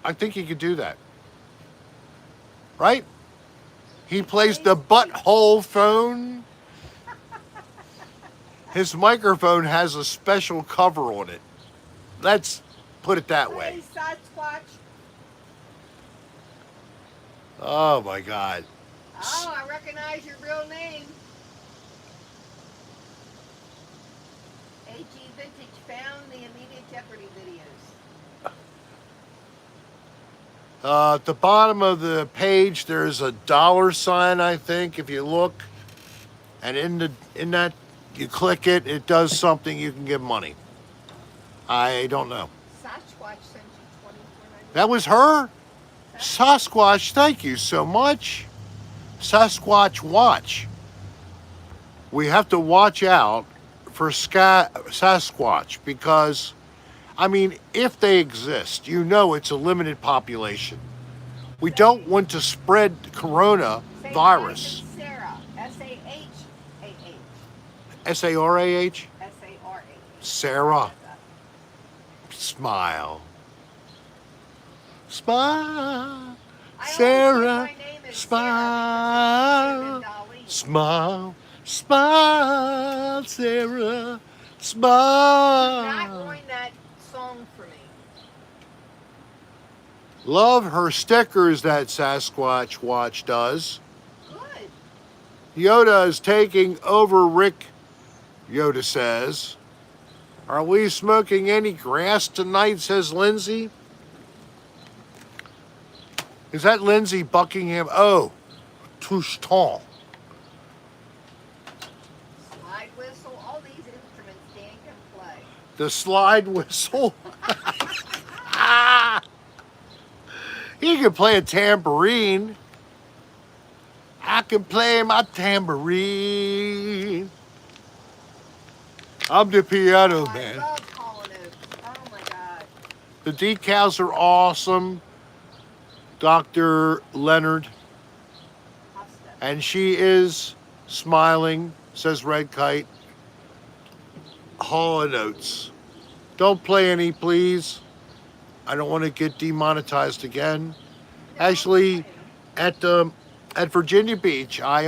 I think he could do that. Right? He plays the butthole phone. His microphone has a special cover on it. Let's put it that way. Hey, Sasquatch. Oh my God. Oh, I recognize your real name. AG Vintage found the immediate Jeopardy videos. At the bottom of the page, there's a $sign, I think, if you look. And in that, you click it, it does something, you can give money. I don't know. Sasquatch sent you $24.99. That was her? Sasquatch, thank you so much. Sasquatch Watch. We have to watch out for Sasquatch because, I mean, if they exist, you know it's a limited population. We don't want to spread Say coronavirus. hi to Sarah. S-A-H-A-H. S-A-R-A-H? S-A-R-A-H. Sarah. Smile. Smile. Sarah. Smile. Smile. Smile, Sarah. Smile. Not going that song for me. Love her stickers that Sasquatch Watch does. Good. Yoda is taking over Rick, Yoda says. Are we smoking any grass tonight, says Lindsay. Is that Lindsay Buckingham? Oh, touche ton. Slide whistle, all these instruments Dan can play. The slide whistle. He can play a tambourine. I can play my tambourine. I'm the piano man. I love Hall & Oates. Oh my God. The decals are awesome, Dr. Leonard. And she is smiling, says Red Kite. Hall & Oates. Don't play any, please. I don't want to get demonetized again. Actually, at Virginia Beach, I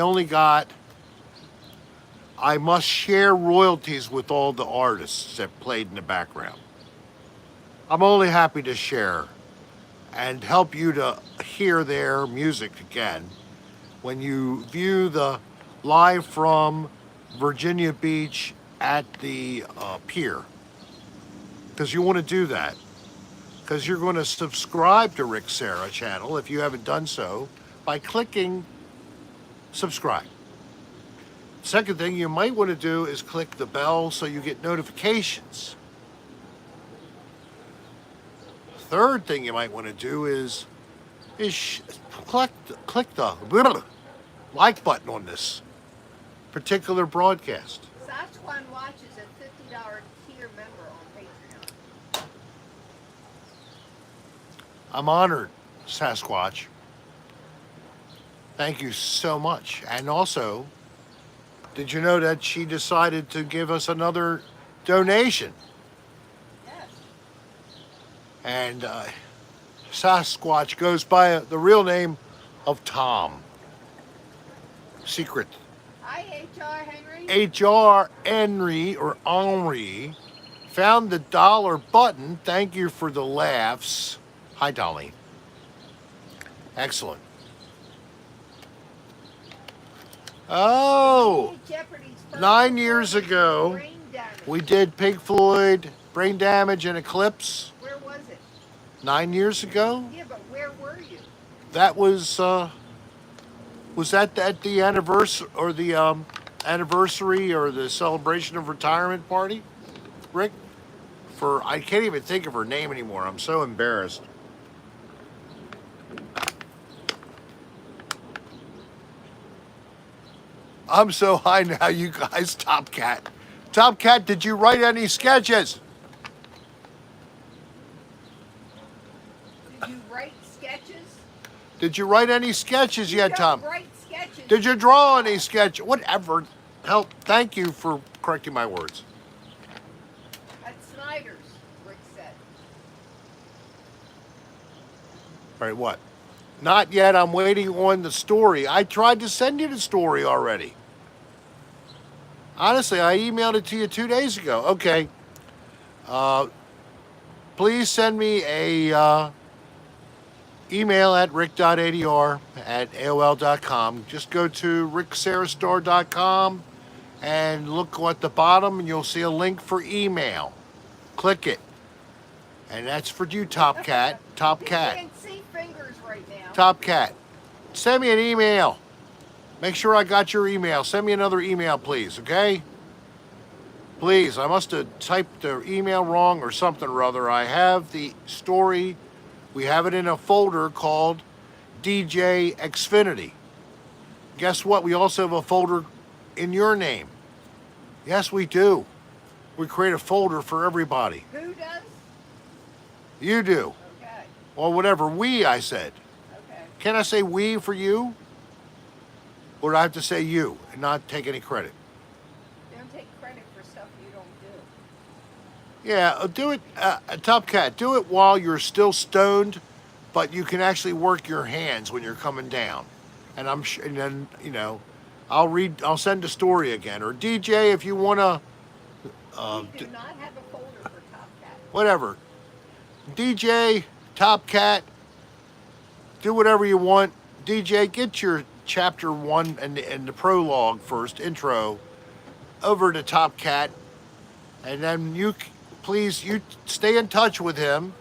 must share royalties with all the artists that played in the background. I'm only happy to share and help you to hear their music again when you view the live from Virginia Beach at the pier. Because you want to do that. Because you're going to subscribe to Rick Sarah channel if you haven't done so by clicking subscribe. Second thing you might want to do is click the bell so you get notifications. Third thing you might want to do is click the like button on this particular broadcast. Sasquatch Watch is a $50 tier member on Patreon. I'm honored, Sasquatch. Thank you so much. And also, did you know that she decided to give us another donation? Yes. And Sasquatch goes by the real name of Tom. Secret. Hi, HR Henry. HR Henry or Henri found the dollar button. Thank you for the laughs. Hi, Dolly. Excellent. Oh, Jeopardy's first 9 years performance ago, was Brain Damage. we did Pink Floyd, Brain Damage, and Eclipse. Where was it? 9 years ago. Yeah, but where were you? That was that at the anniversary or the anniversary or the celebration of retirement party, Rick? I can't even think of her name anymore. I'm so embarrassed. I'm so high now, you guys. Top Cat. Top Cat, did you write any sketches? Did you write sketches? Did you write any sketches yet, Don't Tom? write sketches. Did you draw any sketch? Whatever. Help. Thank you for correcting my words. At Snyder's, Rick said. All right, what? Not yet. I'm waiting on the story. I tried to send you the story already. Honestly, I emailed it to you 2 days ago. Okay. Please send me a email at rick.adr@aol.com. Just go to ricksarastar.com and look at the bottom, and you'll see a link for email. Click it, and that's for you, Top Cat. Top You Cat. can't see fingers right now. Top Cat. Send me an email. Make sure I got your email. Send me another email, please, okay? Please, I must have typed the email wrong or something or other. I have the story. We have it in a folder called DJ Xfinity. Guess what? We also have a folder in your name. Yes, we do. We create a folder for everybody. Who does? You do. Okay. Or whatever. We, I said. Okay. Can I say we for you? Or do I have to say you and not take any credit? Don't take credit for stuff you don't do. Yeah, do it, Top Cat. Do it while you're still stoned, but you can actually work your hands when you're coming down. And and then I'll send the story again. Or DJ, if you wanna, We do not have a folder for Top Cat. whatever. DJ, Top Cat, do whatever you want. DJ, get your chapter 1 and the prologue first, intro, over to Top Cat, and then please stay in touch with him.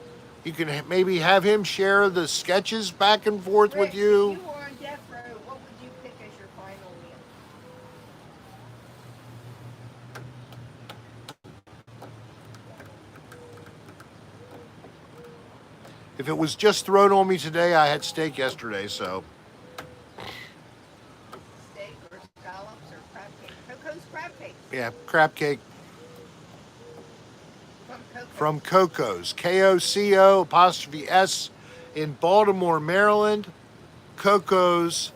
You can maybe have him share the sketches back and forth with Rick, you. if you were on death row, what would you pick as your final meal? If it was just thrown on me today, I had steak yesterday, so Steak or scallops or crab cake? Coco's crab cakes yeah, crab cake from Coco. from Coco's, Koco apostrophe S, in Baltimore, Maryland. Coco's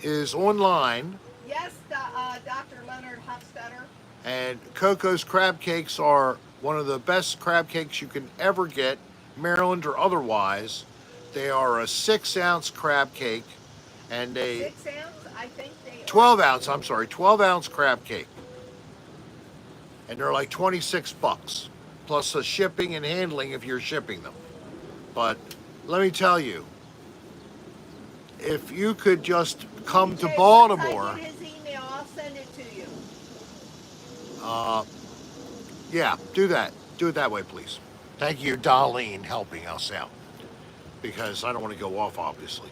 is online, Yes, Dr. Leonard Hofstadter. and Coco's crab cakes are one of the best crab cakes you can ever get, Maryland or otherwise. They are a 6-ounce crab cake, and 6 ounce? I think they 12 ounce, I'm sorry, 12-ounce crab cake. And they're like 26 bucks, plus the shipping and handling if you're shipping them. But let me tell you, if you could just come to Once Baltimore, I get his email, I'll send it to you. yeah, do that. Do it that way, please. Thank you, Dolline, helping us out, because I don't want to go off, obviously.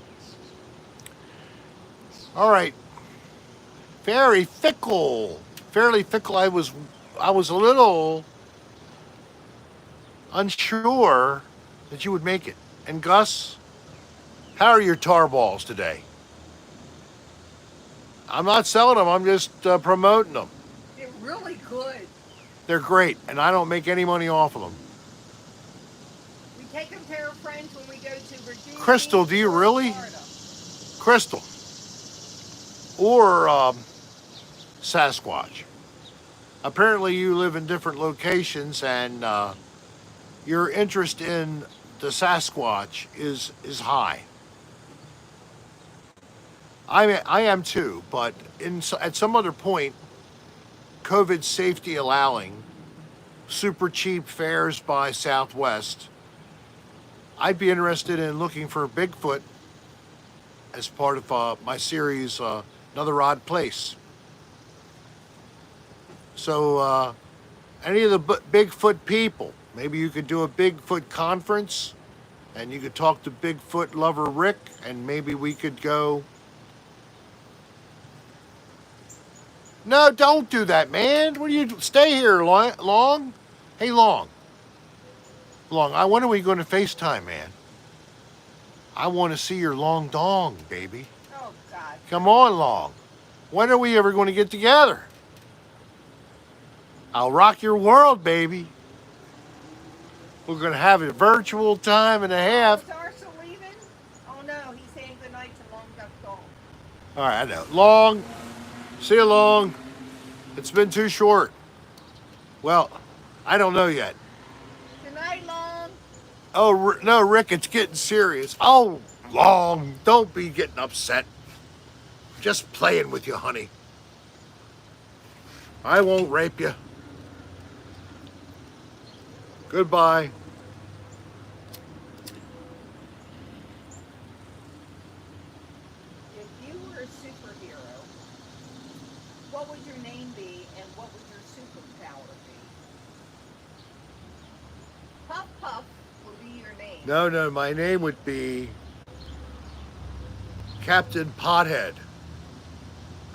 All right. Very fickle. Fairly fickle. I was a little unsure that you would make it. And Gus, how are your tar balls today? I'm not selling them. I'm just promoting them. They're really good. They're great, and I don't make any money off of them. We take them to our friends when we go to Virginia. Crystal, do you or really? Florida. Crystal. Or Sasquatch. Apparently you live in different locations, and your interest in the Sasquatch is high. I am too, but at some other point, COVID safety allowing, super cheap fares by Southwest, I'd be interested in looking for Bigfoot as part of my series, Another Odd Place. So any of the Bigfoot people, maybe you could do a Bigfoot conference, and you could talk to Bigfoot lover Rick, and maybe we could go. No, don't do that, man. What do you stay here, Long? Hey, Long. When are we going to FaceTime, man? I want to see your long dong, baby. Oh, God. Come on, Long. When are we ever going to get together? I'll rock your world, baby. We're going to have a virtual time and a half. Is Arsa leaving? Oh, no. He's saying goodnight to Long Duck Dong. All right, I know. Long. See you, Long. It's been too short. Well, I don't know yet. Good night, Long. Oh, no, Rick, it's getting serious. Oh, Long, don't be getting upset. Just playing with you, honey. I won't rape you. Goodbye. No, my name would be Captain Pothead.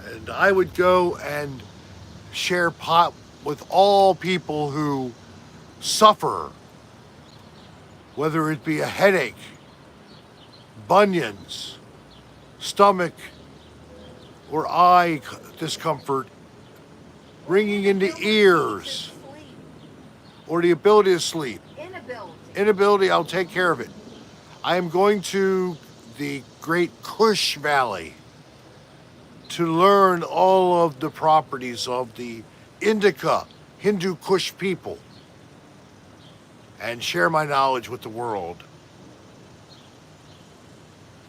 And I would go and share pot with all people who suffer, whether it be a headache, bunions, stomach, or eye discomfort, Or ringing in the inability to ears, sleep. or the ability to sleep. Inability. Inability, I'll take care of it. I am going to the Great Kush Valley to learn all of the properties of the Indica Hindu Kush people and share my knowledge with the world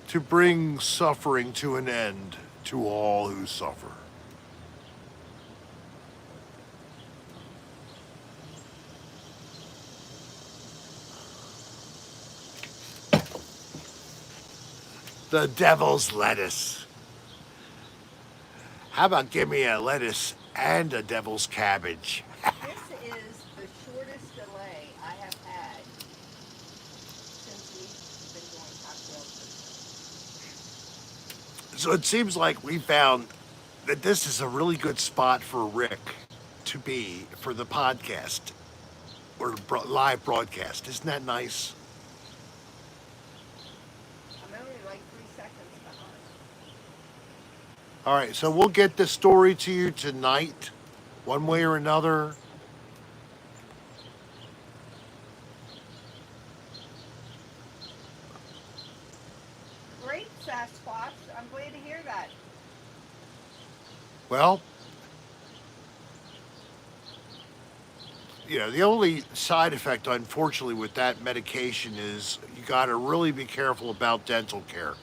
to bring suffering to an end to all who suffer. The devil's lettuce. How about give me a lettuce and a devil's cabbage? This is the shortest delay I have had since we've been doing cocktail So it seems like we found that this is a really good spot for Rick to be for the podcast or live broadcast. Isn't that nice? I'm only like 3 seconds behind. All right, so we'll get the story to you tonight, one way or another. Great, Sasquatch. I'm glad to hear that. Well, the only side effect, unfortunately, with that medication is you got to really be careful about dental care.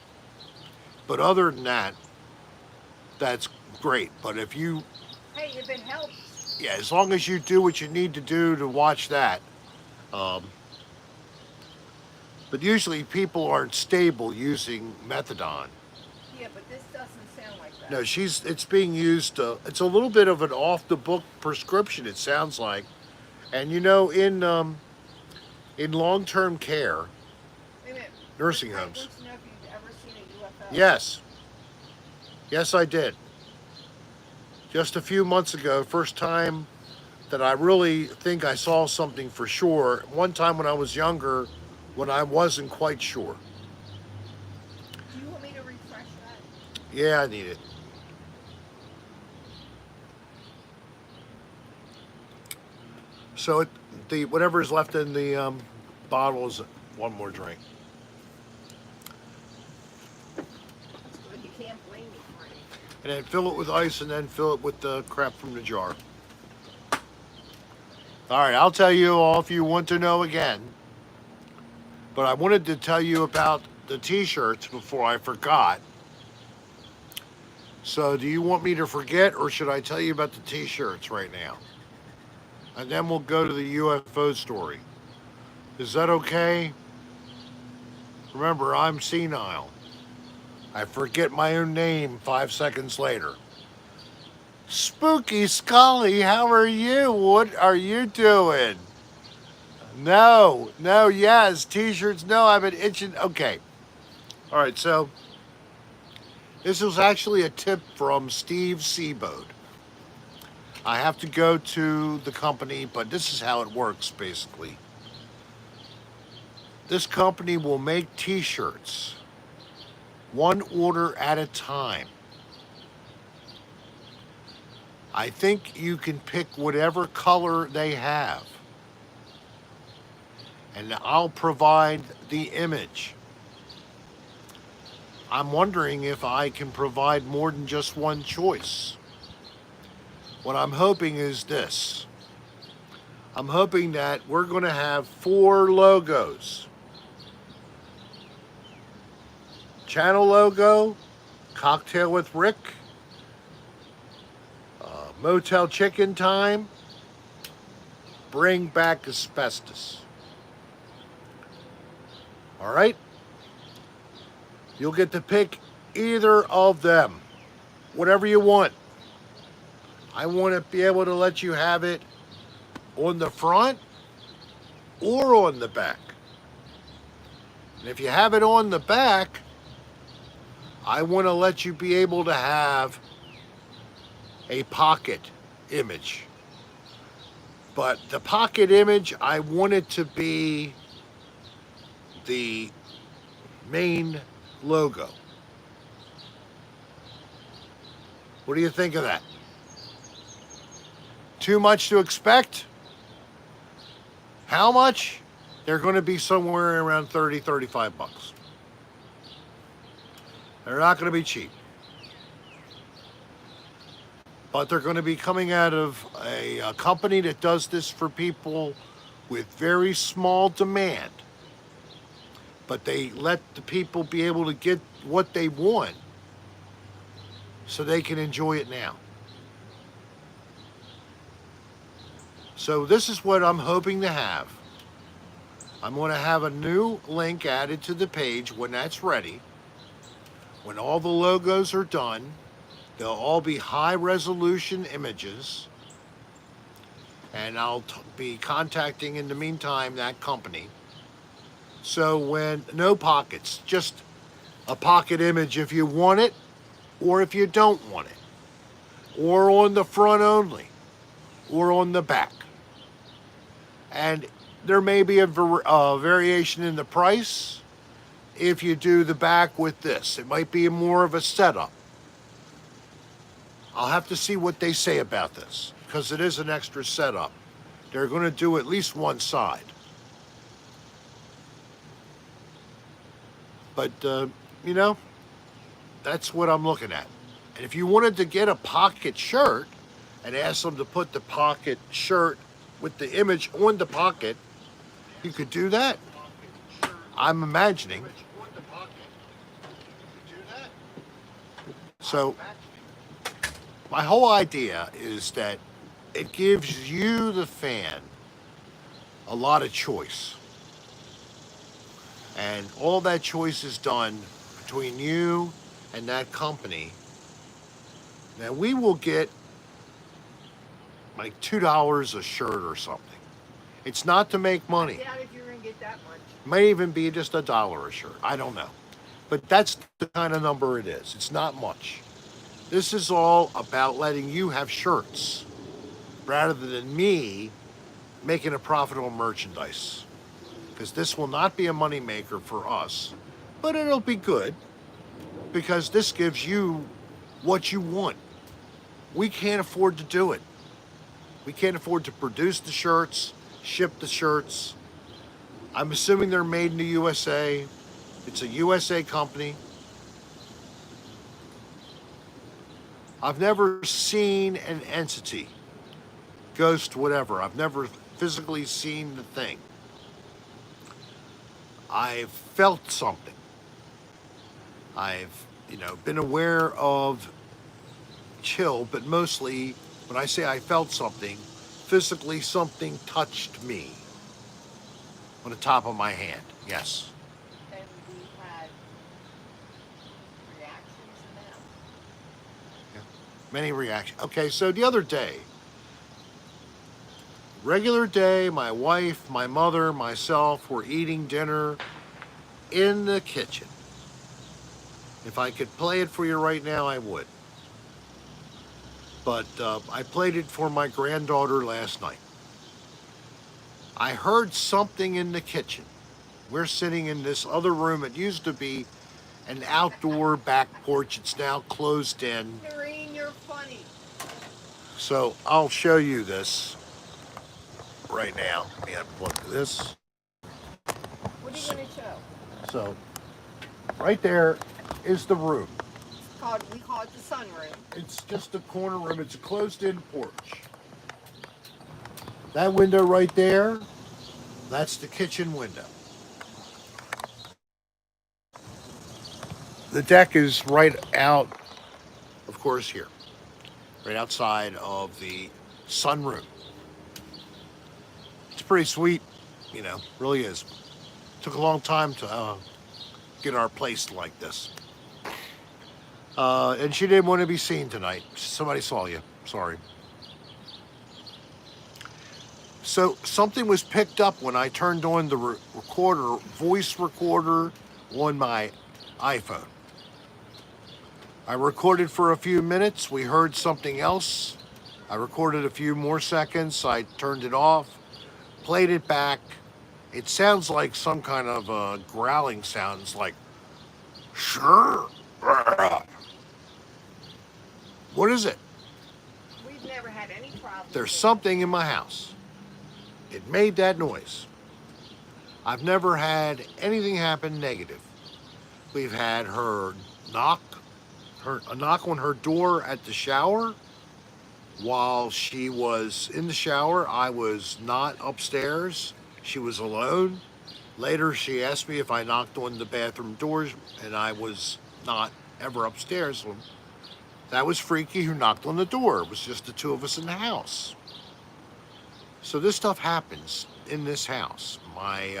But other than that, that's great. But if you, Hey, if it helps, yeah, as long as you do what you need to do to watch that. Um, but usually people aren't stable using methadone. yeah, but this doesn't sound like that. No, it's being used, it's a little bit of an off the book prescription, it sounds like. And in long term care, Wait a minute. nursing Rick, I homes. want to know if you've ever seen a UFO. Yes, yes, I did. Just a few months ago, first time that I really think I saw something for sure. One time when I was younger, when I wasn't quite sure. Do you want me to refresh that? Yeah, I need it. So the whatever is left in the bottle is one more drink. That's good. You can't blame me for it. And then fill it with ice and then fill it with the crap from the jar. All right, I'll tell you all if you want to know again. But I wanted to tell you about the t-shirts before I forgot. So do you want me to forget or should I tell you about the t-shirts right now? And then we'll go to the UFO story. Is that okay? Remember, I'm senile. I forget my own name 5 seconds later. Spooky Scully, how are you? What are you doing? No, yes, t-shirts, no, I've been itching. Okay. All right, so this was actually a tip from Steve Seabode. I have to go to the company, but this is how it works basically. This company will make t-shirts, one order at a time. I think you can pick whatever color they have. And I'll provide the image. I'm wondering if I can provide more than just one choice. What I'm hoping is this. I'm hoping that we're going to have 4 logos. Channel logo, Cocktail with Rick, Motel Chicken Time, Bring Back Asbestos. All right? You'll get to pick either of them, whatever you want. I want to be able to let you have it on the front or on the back. And if you have it on the back, I want to let you be able to have a pocket image. But the pocket image, I want it to be the main logo. What do you think of that? Too much to expect? How much? They're going to be somewhere around 30, 35 bucks. They're not going to be cheap. But they're going to be coming out of a company that does this for people with very small demand. But they let the people be able to get what they want so they can enjoy it now. So this is what I'm hoping to have. I'm going to have a new link added to the page when that's ready. When all the logos are done, they'll all be high resolution images. And I'll be contacting in the meantime that company. So when, no pockets, just a pocket image if you want it or if you don't want it. Or on the front only or on the back. And there may be a variation in the price if you do the back with this. It might be more of a setup. I'll have to see what they say about this because it is an extra setup. They're going to do at least one side. But, you know, that's what I'm looking at. And if you wanted to get a pocket shirt and ask them to put the pocket shirt with the image on the pocket, you could do that. I'm imagining. So my whole idea is that it gives you, the fan, a lot of choice. And all that choice is done between you and that company. Now we will get like $2 a shirt or something. It's not to make money. I doubt if you're going to get that much. May even be just $1 a shirt. I don't know. But that's the kind of number it is. It's not much. This is all about letting you have shirts rather than me making a profitable merchandise. Because this will not be a moneymaker for us, but it'll be good because this gives you what you want. We can't afford to do it. We can't afford to produce the shirts, ship the shirts. I'm assuming they're made in the USA. It's a USA company. I've never seen an entity, ghost, whatever. I've never physically seen the thing. I've felt something. I've, been aware of chill, but mostly when I say I felt something, physically something touched me on the top of my hand. Yes. And we had reactions to them. Yeah. Many reactions. Okay, so the other day, regular day, my wife, my mother, myself were eating dinner in the kitchen. If I could play it for you right now, I would. But I played it for my granddaughter last night. I heard something in the kitchen. We're sitting in this other room. It used to be an outdoor back porch. It's now closed in. Noreen, you're funny. So I'll show you this right now. Let me unplug this. What are you going to show? So right there is the room. We call it the sunroom. It's just a corner room. It's a closed-in porch. That window right there, that's the kitchen window. The deck is right out, of course, here. Right outside of the sunroom. It's pretty sweet, really is. Took a long time to get our place like this. And she didn't want to be seen tonight. Somebody saw you. Sorry. So something was picked up when I turned on the recorder, voice recorder on my iPhone. I recorded for a few minutes. We heard something else. I recorded a few more seconds. I turned it off, played it back. It sounds like some kind of growling sounds like, sure. What is it? We've never had any problems. There's with something in my house. It made that noise. I've never had anything happen negative. We've had knock, a knock on her door at the shower. While she was in the shower, I was not upstairs. She was alone. Later, she asked me if I knocked on the bathroom doors, and I was not ever upstairs. Well, that was Freaky who knocked on the door. It was just the two of us in the house. So this stuff happens in this house. My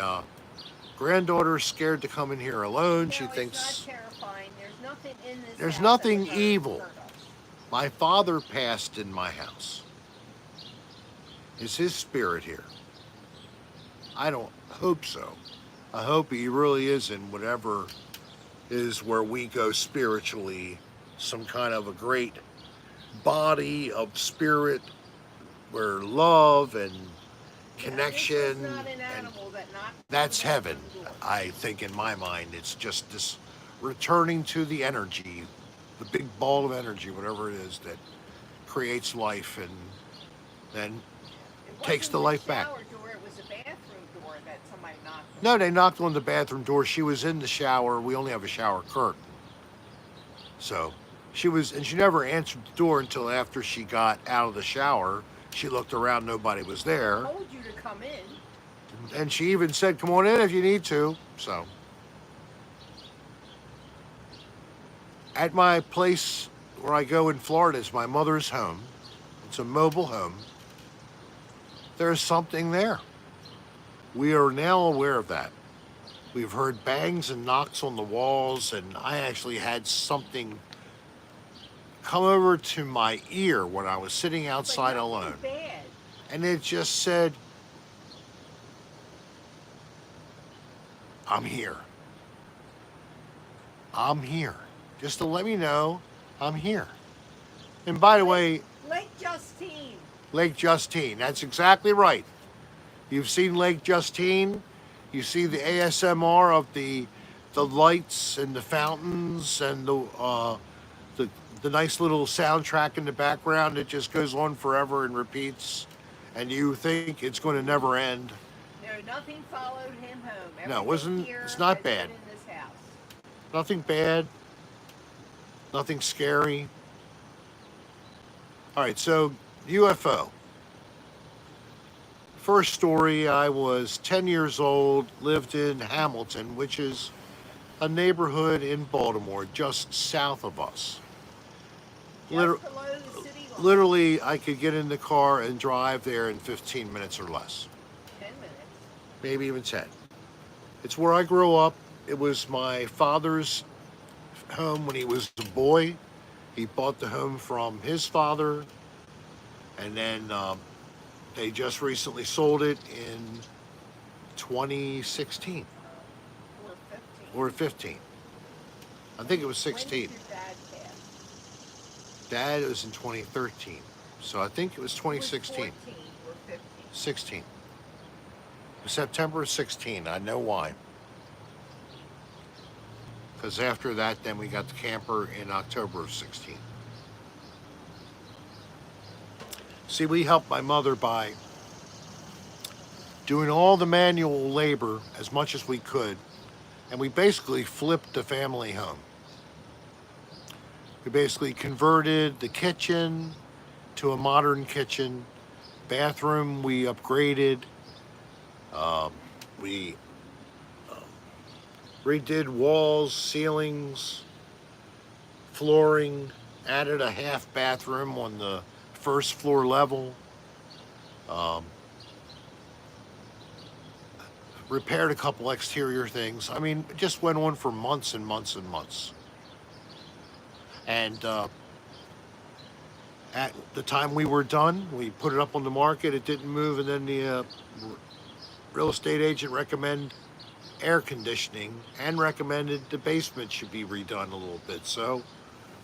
granddaughter's scared to come in here alone. No, She it's thinks not terrifying. There's nothing in this there's house nothing that would evil. hurt us. My father passed in my house. Is his spirit here? I don't hope so. I hope he really is in whatever is where we go spiritually, some kind of a great body of spirit where love and connection, Now, this is not an and animal that knocked that's on the heaven. bathroom door. I think in my mind it's just this returning to the energy, the big ball of energy, whatever it is that creates life and then It takes wasn't the life back. shower door, it was a bathroom door that somebody knocked on. No, they knocked on the bathroom door. She was in the shower. We only have a shower curtain. So she was, and she never answered the door until after she got out of the shower. She looked around, nobody was there. I told you to come in. And she even said, come on in if you need to. So at my place where I go in Florida is my mother's home. It's a mobile home. There's something there. We are now aware of that. We've heard bangs and knocks on the walls, and I actually had something come over to my ear when I was sitting outside But alone. nothing bad. And it just said, I'm here. I'm here. Just to let me know I'm here. And by the way, Lake Justine. Lake Justine, that's exactly right. You've seen Lake Justine. You see the ASMR of the lights and the fountains and the nice little soundtrack in the background. It just goes on forever and repeats, and you think it's going to never end. No, nothing followed him home. No, Everything it's here not has bad. been in this house. Nothing bad. Nothing scary. All right, so UFO. First story, I was 10 years old, lived in Hamilton, which is a neighborhood in Baltimore, just south of us. Just below the city line. Literally, I could get in the car and drive there in 15 minutes or less, 10 minutes. maybe even 10. It's where I grew up. It was my father's home when he was a boy. He bought the home from his father, and then they just recently sold it in 2016 Or 15. or 15. I think it was When did 16. your dad pass? Dad was in 2013, so I think it was It 2016. was 14 or 15. 16. September 16. I know why. Because after that, then we got the camper in October of 16. See, we helped my mother by doing all the manual labor as much as we could, and we basically flipped the family home. We basically converted the kitchen to a modern kitchen. Bathroom we upgraded. We redid walls, ceilings, flooring, added a half bathroom on the first floor level. Repaired a couple exterior things. I mean, it just went on for months and months and months. And At the time we were done, we put it up on the market. It didn't move, and then the real estate agent recommended air conditioning and recommended the basement should be redone a little bit. So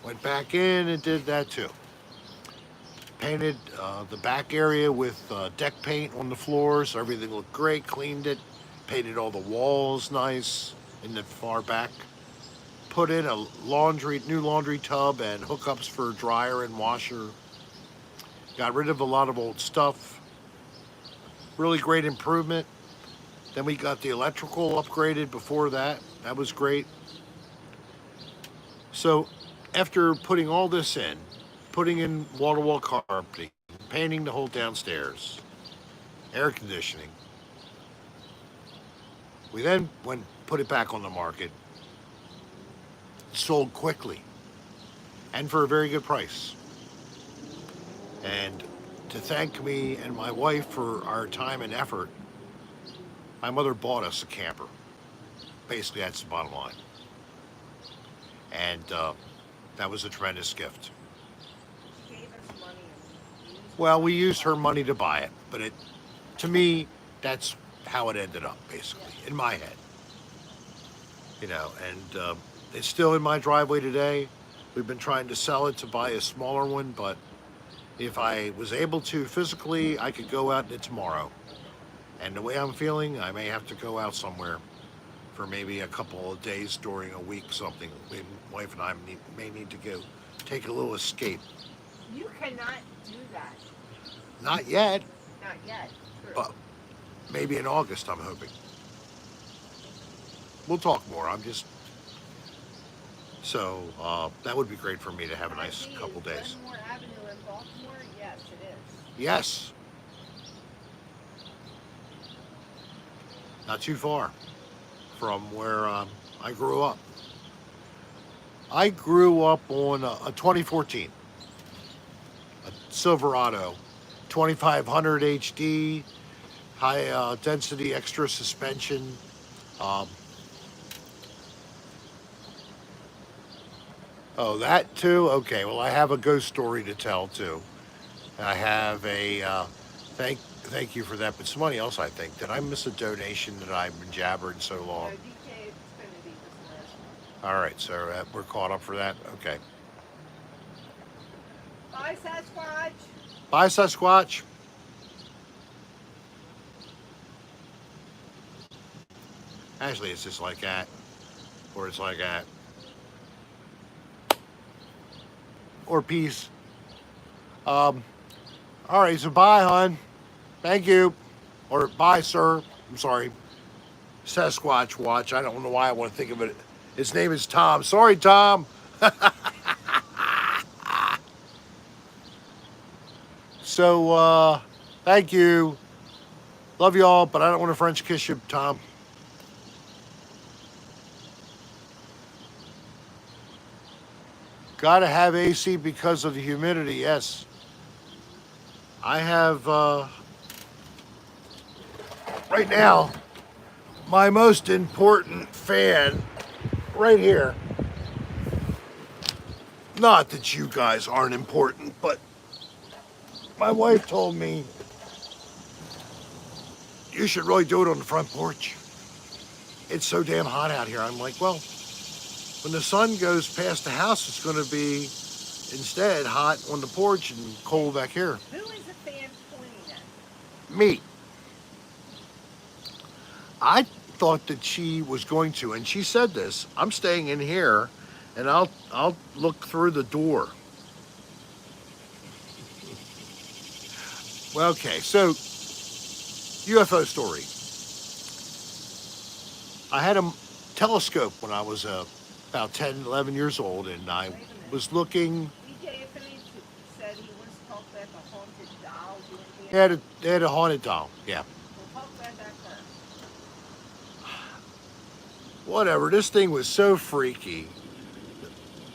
went back in and did that too. Painted the back area with deck paint on the floors. So everything looked great. Cleaned it. Painted all the walls nice in the far back. Put in a new laundry tub and hookups for dryer and washer. Got rid of a lot of old stuff. Really great improvement. Then we got the electrical upgraded before that. That was great. So after putting all this in, putting in wall-to-wall carpeting, painting the whole downstairs, air conditioning, we then put it back on the market. Sold quickly and for a very good price. And to thank me and my wife for our time and effort, my mother bought us a camper. Basically, that's the bottom line. And that was a tremendous gift. She gave us money and we used Well, the we money used her wisely. money to buy it, but to me, that's how it ended up, basically, Yes. in my head. And it's still in my driveway today. We've been trying to sell it to buy a smaller one, but if I was able to physically, I could go out in it tomorrow. And the way I'm feeling, I may have to go out somewhere for maybe a couple of days during a week, something. My wife and I may need to go take a little escape. You cannot do that. Not yet, Not yet. True. but maybe in August, I'm hoping. We'll talk more. So that would be great for me to have a nice 5B couple is days. Glenmore Avenue in Baltimore? Yes, it is. Yes, not too far from where I grew up. I grew up on a 2014, a Silverado, 2500 HD, high density extra suspension. Um, oh, that too? Okay, well, I have a ghost story to tell too. I have a thank you for that. But somebody else, I think, did I miss a donation that I've been jabbering so No, long? DK Xfinity was the last one. All right, so we're caught up for that. Okay, Bye, Sasquatch. bye, Sasquatch. Actually, it's just like that, or it's like that, or peace. Um, all right, so bye, hon. Thank you, or bye, sir. I'm sorry, Sasquatch Watch. I don't know why I want to think of it. His name is Tom. Sorry, Tom. So, thank you. Love y'all, but I don't want to French kiss you, Tom. Gotta have AC because of the humidity, yes. I have, right now, my most important fan right here. Not that you guys aren't important, but my wife told me you should really do it on the front porch. It's so damn hot out here. I'm like, well, when the sun goes past the house, it's going to be instead hot on the porch and cold back here. Who is the fan pointing at? Me. I thought that she was going to, and she said this. I'm staying in here, and I'll look through the door. Well, okay, so UFO story. I had a telescope when I was about 10, 11 years old, and I Wait a minute. was looking. DJ Xfinity said he wants to talk about the haunted doll. You want to be They had a haunted doll. Yeah. We'll talk about that first. Whatever. This thing was so freaky.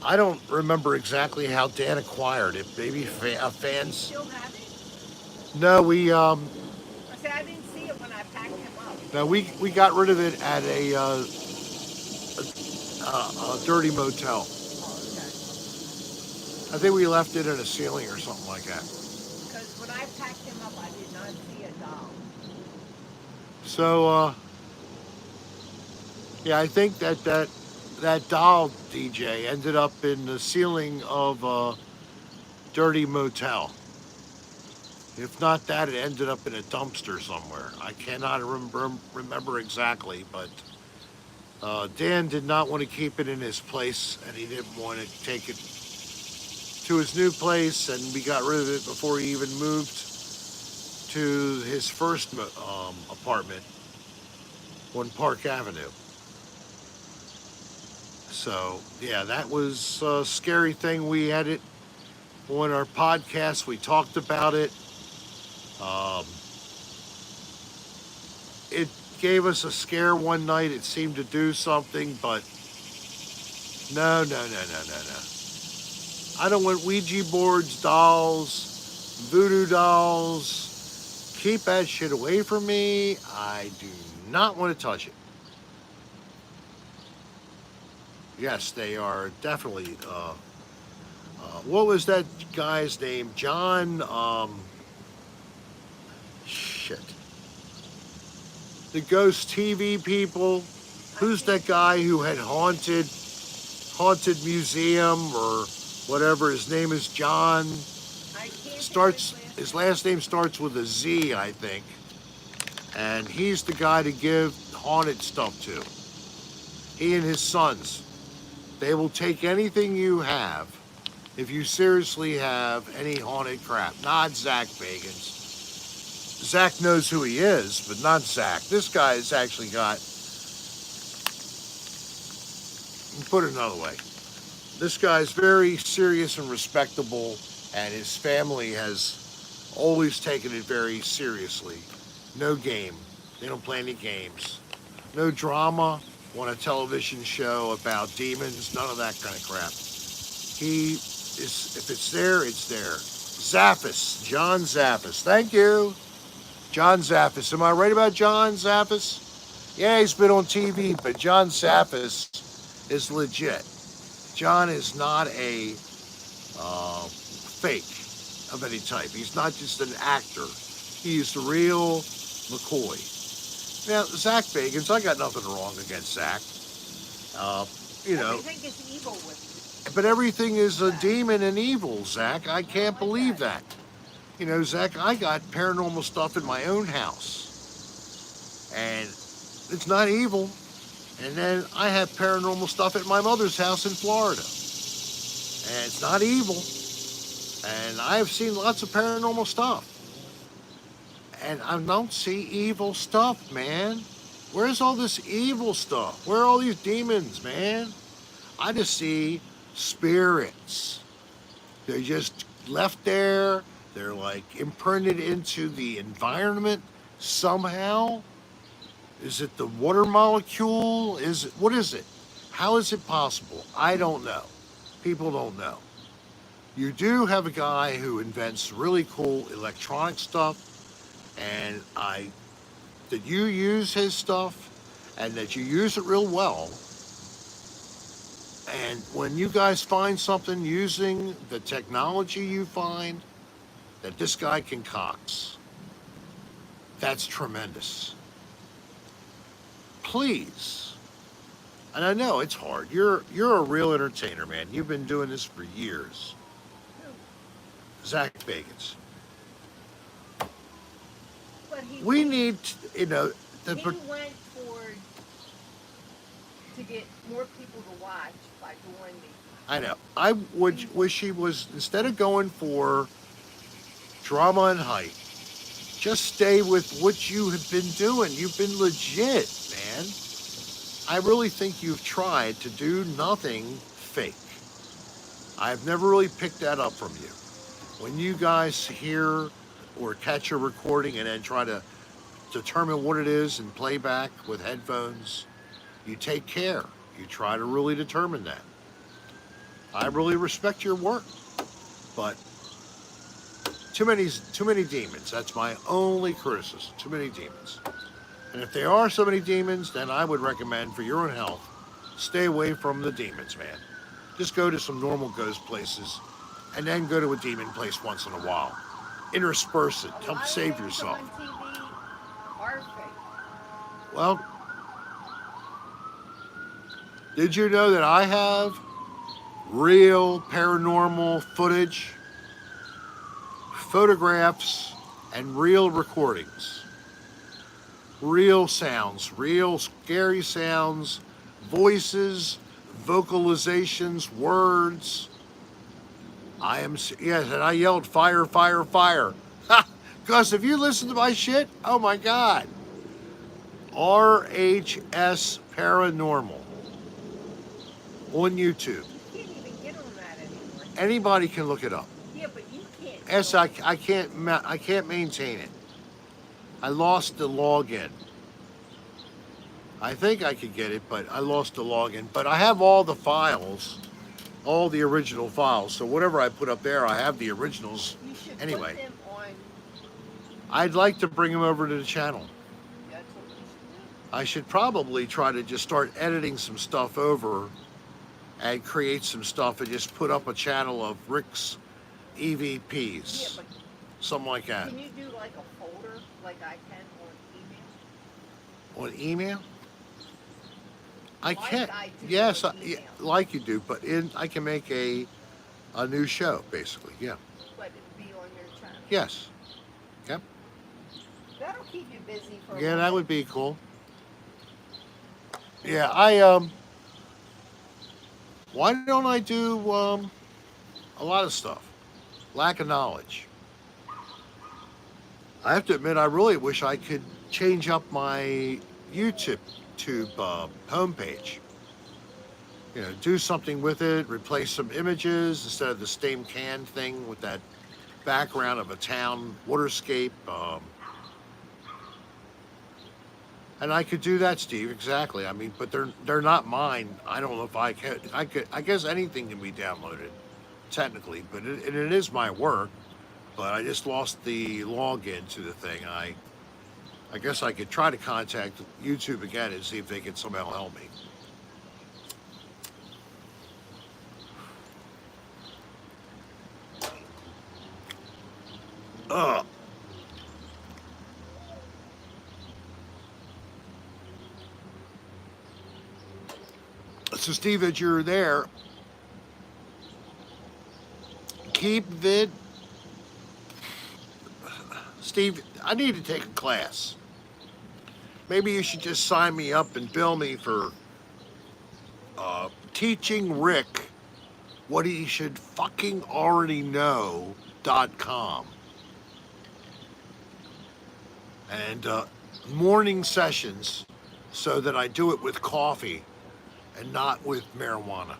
I don't remember exactly how Dan acquired it. Maybe You fans. still have it? No, we I said I didn't see it when I packed him up. no we got rid of it at a dirty motel. Oh, okay. I think we left it in a ceiling or something like that. Because when I packed him up, I did not see a doll. So, yeah, I think that doll DJ ended up in the ceiling of a dirty motel. If not that, it ended up in a dumpster somewhere. I cannot remember exactly, but Dan did not want to keep it in his place, and he didn't want to take it to his new place, and we got rid of it before he even moved to his first apartment on Park Avenue. So yeah, that was a scary thing. We had it on our podcast. We talked about it. Um, it gave us a scare one night. It seemed to do something, but no, no, no, no, no, no. I don't want Ouija boards, dolls, voodoo dolls. Keep that shit away from me. I do not want to touch it. Yes, they are definitely. What was that guy's name? John. Shit. The ghost TV people. I Who's can't that guy who had haunted museum or whatever? His name is John. I can't think of Starts his his last last name starts with a Z, I think. And he's the guy to give haunted stuff to. He and his sons. They will take anything you have if you seriously have any haunted crap. Not Zach Bagans. Zach knows who he is, but not Zach. This guy has actually got, put it another way, this guy's very serious and respectable, and his family has always taken it very seriously. No game. They don't play any games. No drama on a television show about demons, none of that kind of crap. He is, if it's there, it's there. Zappis, John Zappis. Thank you. John Zappis. Am I right about John Zappis? Yeah, he's been on TV, but John Zappis is legit. John is not a fake of any type. He's not just an actor. He's the real McCoy. Now, Zach Bagans, I got nothing wrong against Zach. Uh, you know, everything is evil with but everything is a Zach. demon and evil, Zach. I I don't can't like believe that. that. You know, Zach, I got paranormal stuff in my own house, and it's not evil. And then I have paranormal stuff at my mother's house in Florida, and it's not evil. And I have seen lots of paranormal stuff, and I don't see evil stuff, man. Where's all this evil stuff? Where are all these demons, man? I just see spirits. They're just left there. They're like imprinted into the environment somehow. Is it the water molecule? Is it, what is it? How is it possible? I don't know. People don't know. You do have a guy who invents really cool electronic stuff, and I that you use his stuff and that you use it real well. And when you guys find something using the technology you find that this guy concocts, that's tremendous. Please. And I know it's hard. You're a real entertainer, man. You've been doing this for years. Zach Bagans. But he We went, need, you know, he the, went for to get more people to watch by doing the. I know. I would wish he was, instead of going for drama and hype, just stay with what you have been doing. You've been legit, man. I really think you've tried to do nothing fake. I've never really picked that up from you. When you guys hear or catch a recording and then try to determine what it is and play back with headphones, you take care. You try to really determine that. I really respect your work, but too many demons. That's my only criticism. Too many demons. And if there are so many demons, then I would recommend for your own health, stay away from the demons, man. Just go to some normal ghost places and then go to a demon place once in a while. Intersperse it. A Help lot of save things yourself. on TV are fake. Well, did you know that I have real paranormal footage, photographs, and real recordings? Real sounds, real scary sounds, voices, vocalizations, words. Yes, and I yelled fire, fire, fire. Ha! Gus, if you listen to my shit, oh my God. RHS Paranormal on YouTube. You can't even get on that anymore. Anybody can look it up. Yeah, but you can't get Yes, on I, it. I can't maintain it. I lost the login. I think I could get it, but I lost the login. But I have all the files, all the original files. So whatever I put up there, I have the originals You should anyway. put them on. I'd like to bring them over to the channel. That's what you should I should probably try to just start editing some stuff over and create some stuff and just put up a channel of Rick's do. Yeah, EVPs, but something like that. can you do like a folder like I can on email? On email? I Like can't. I do Yes, on email. like you do, but I can make a new show basically. Yeah. But it'd be on your channel. Yes. Yep. That'll keep you busy for a Yeah, while. that would be cool. Yeah, why don't I do a lot of stuff? Lack of knowledge. I have to admit, I really wish I could change up my YouTube homepage. You know, do something with it, replace some images instead of the same can thing with that background of a town waterscape. And I could do that, Steve. Exactly. I mean, but they're not mine. I don't know if I could. I could. I guess anything can be downloaded, technically. But it is my work. But I just lost the login to the thing. I guess I could try to contact YouTube again and see if they can somehow help me. Ugh. So, Steve, as you're there, keep vid. Steve, I need to take a class. Maybe you should just sign me up and bill me for teaching Rick what he should fucking already know.com. And morning sessions so that I do it with coffee and not with marijuana.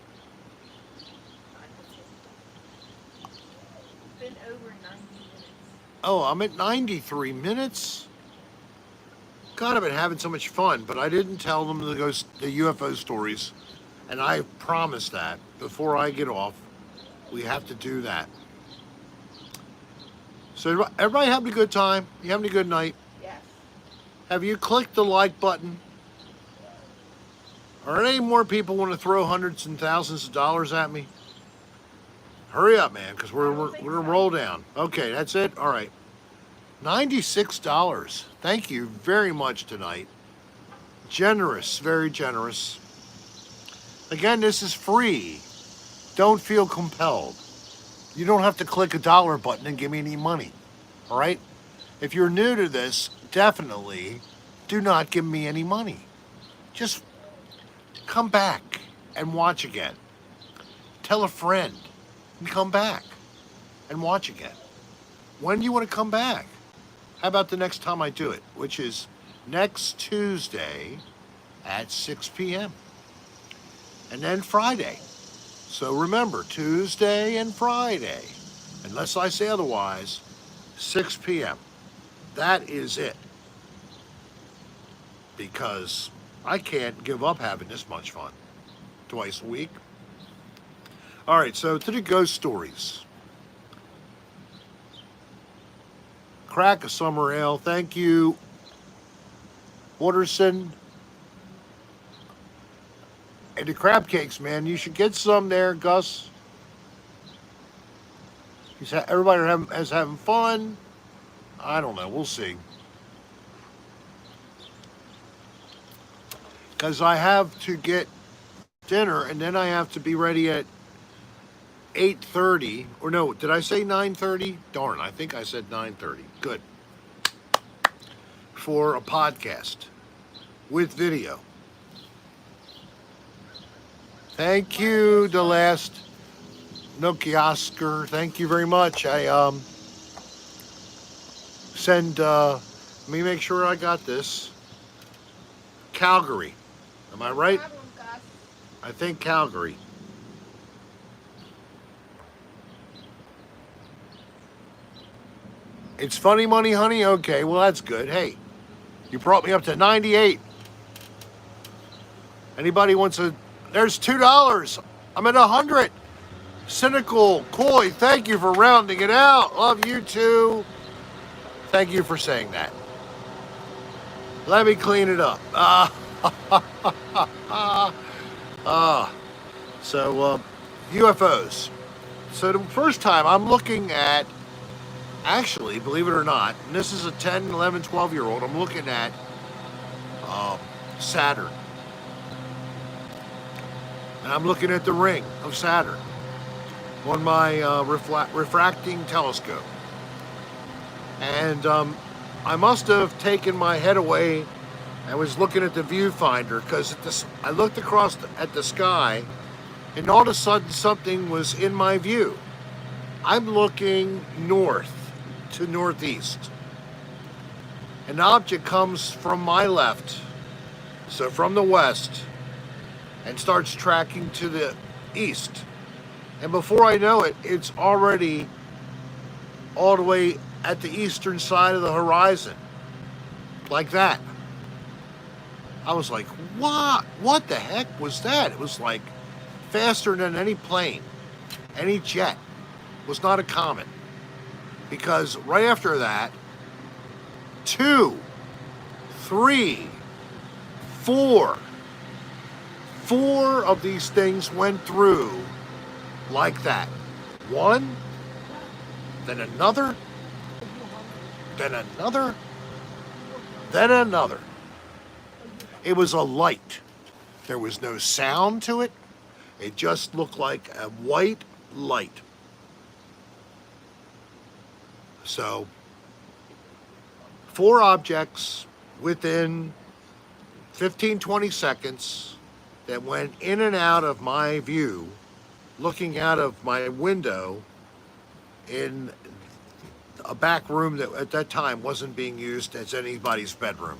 Been over 90 minutes. Oh, I'm at 93 minutes? God, I've been having so much fun, but I didn't tell them the UFO stories. And I promised that before I get off, we have to do that. So everybody having a good time? You having a good night? Yes. Have you clicked the like button? Are any more people want to throw hundreds and thousands of dollars at me? Hurry up, man, because we're going to roll down. Okay, that's it? All right. $96. Thank you very much tonight. Generous, very generous. Again, this is free. Don't feel compelled. You don't have to click a dollar button and give me any money. All right? If you're new to this, definitely do not give me any money. Just come back and watch again. Tell a friend and come back and watch again. When do you want to come back? How about the next time I do it, which is next Tuesday at 6 p.m. and then Friday. So remember, Tuesday and Friday, unless I say otherwise, 6 p.m. That is it. Because I can't give up having this much fun twice a week. All right, so to the ghost stories. Crack a summer ale. Thank you, Waterson. And the crab cakes, man. You should get some there, Gus. Everybody is having fun. I don't know. We'll see. Because I have to get dinner, and then I have to be ready at 8:30. Or no, did I say 9:30? Darn, I think I said 9:30. Good. For a podcast with video. Thank you, the last Nokia Oscar. Thank you very much. I send. Let me make sure I got this. Calgary. Am I right? I think Calgary. It's funny money, honey? Okay, well, that's good. Hey, you brought me up to 98. Anybody wants a... There's $2. I'm at 100. Cynical, coy, thank you for rounding it out. Love you too. Thank you for saying that. Let me clean it up. So, UFOs. So the first time I'm looking at, actually, believe it or not, and this is a 10, 11, 12-year-old, I'm looking at Saturn. And I'm looking at the ring of Saturn on my refracting telescope. And I must have taken my head away. I was looking at the viewfinder because I looked across at the sky, and all of a sudden something was in my view. I'm looking north to northeast. An object comes from my left, so from the west, and starts tracking to the east. And before I know it, it's already all the way at the eastern side of the horizon. Like that. I was like, what? What the heck was that? It was like faster than any plane, any jet. It was not a comet. Because right after that, 2, 3, 4 of these things went through like that. One, then another, then another, then another. It was a light. There was no sound to it. It just looked like a white light. So, 4 objects within 15, 20 seconds that went in and out of my view, looking out of my window in a back room that at that time wasn't being used as anybody's bedroom.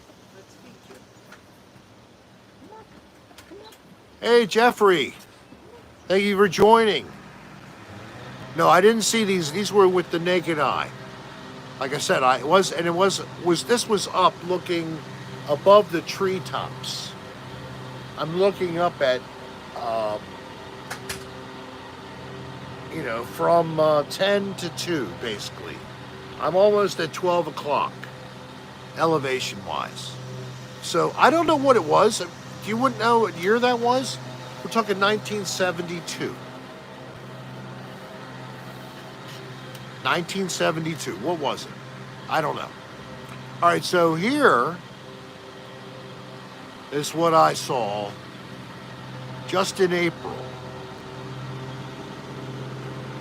Hey, Jeffrey. Thank you for joining. No, I didn't see these. These were with the naked eye. Like I said, this was up looking above the treetops. I'm looking up at, from 10 to 2, basically. I'm almost at 12 o'clock, elevation-wise. So I don't know what it was. You wouldn't know what year that was? We're talking 1972. 1972. What was it? I don't know. All right, so here is what I saw just in April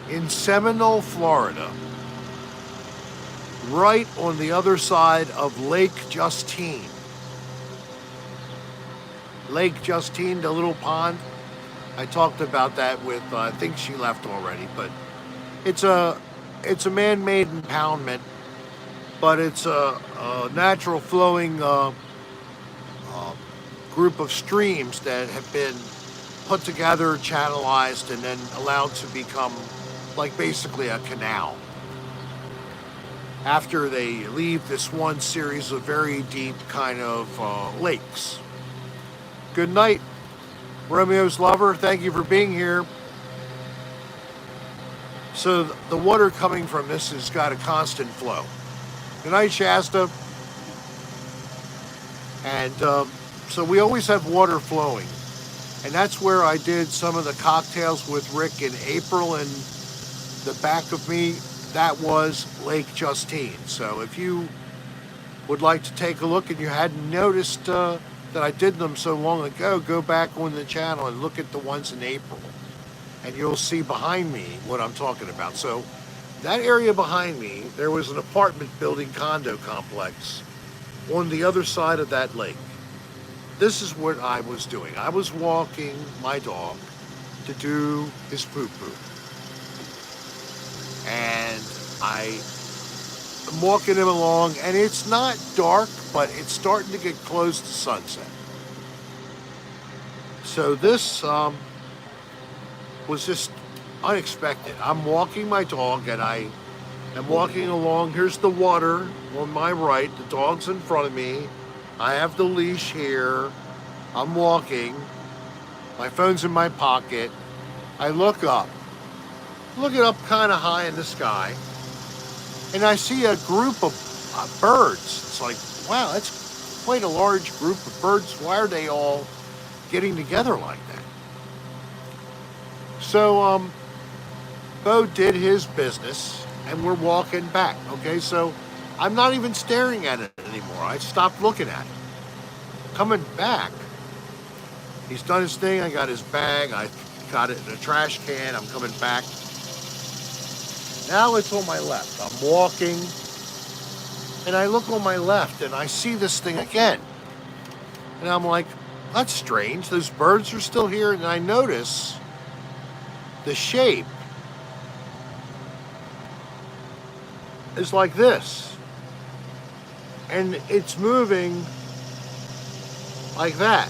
in Seminole, Florida, right on the other side of Lake Justine. Lake Justine, the little pond. I talked about that with, I think she left already, but it's a man-made impoundment, but it's a natural flowing group of streams that have been put together, channelized, and then allowed to become like basically a canal. After they leave this one series of very deep kind of lakes. Good night, Romeo's lover. Thank you for being here. So the water coming from this has got a constant flow. Good night, Shasta. And so we always have water flowing. And that's where I did some of the cocktails with Rick in April, and the back of me that was Lake Justine. So if you would like to take a look and you hadn't noticed that I did them so long ago, go back on the channel and look at the ones in April. And you'll see behind me what I'm talking about. So that area behind me, there was an apartment building condo complex on the other side of that lake. This is what I was doing. I was walking my dog to do his poo-poo. And I'm walking him along, and it's not dark, but it's starting to get close to sunset. So this was just unexpected. I'm walking my dog, and I am walking along. Here's the water on my right. The dog's in front of me. I have the leash here. I'm walking. My phone's in my pocket. I look up. Looking up kind of high in the sky. And I see a group of birds. It's like, wow, that's quite a large group of birds. Why are they all getting together like that? So Bo did his business, and we're walking back. Okay, so I'm not even staring at it anymore. I stopped looking at it. Coming back, he's done his thing. I got his bag. I got it in a trash can. I'm coming back. Now it's on my left. I'm walking, and I look on my left, and I see this thing again. And I'm like, that's strange. Those birds are still here. And I notice the shape is like this. And it's moving like that.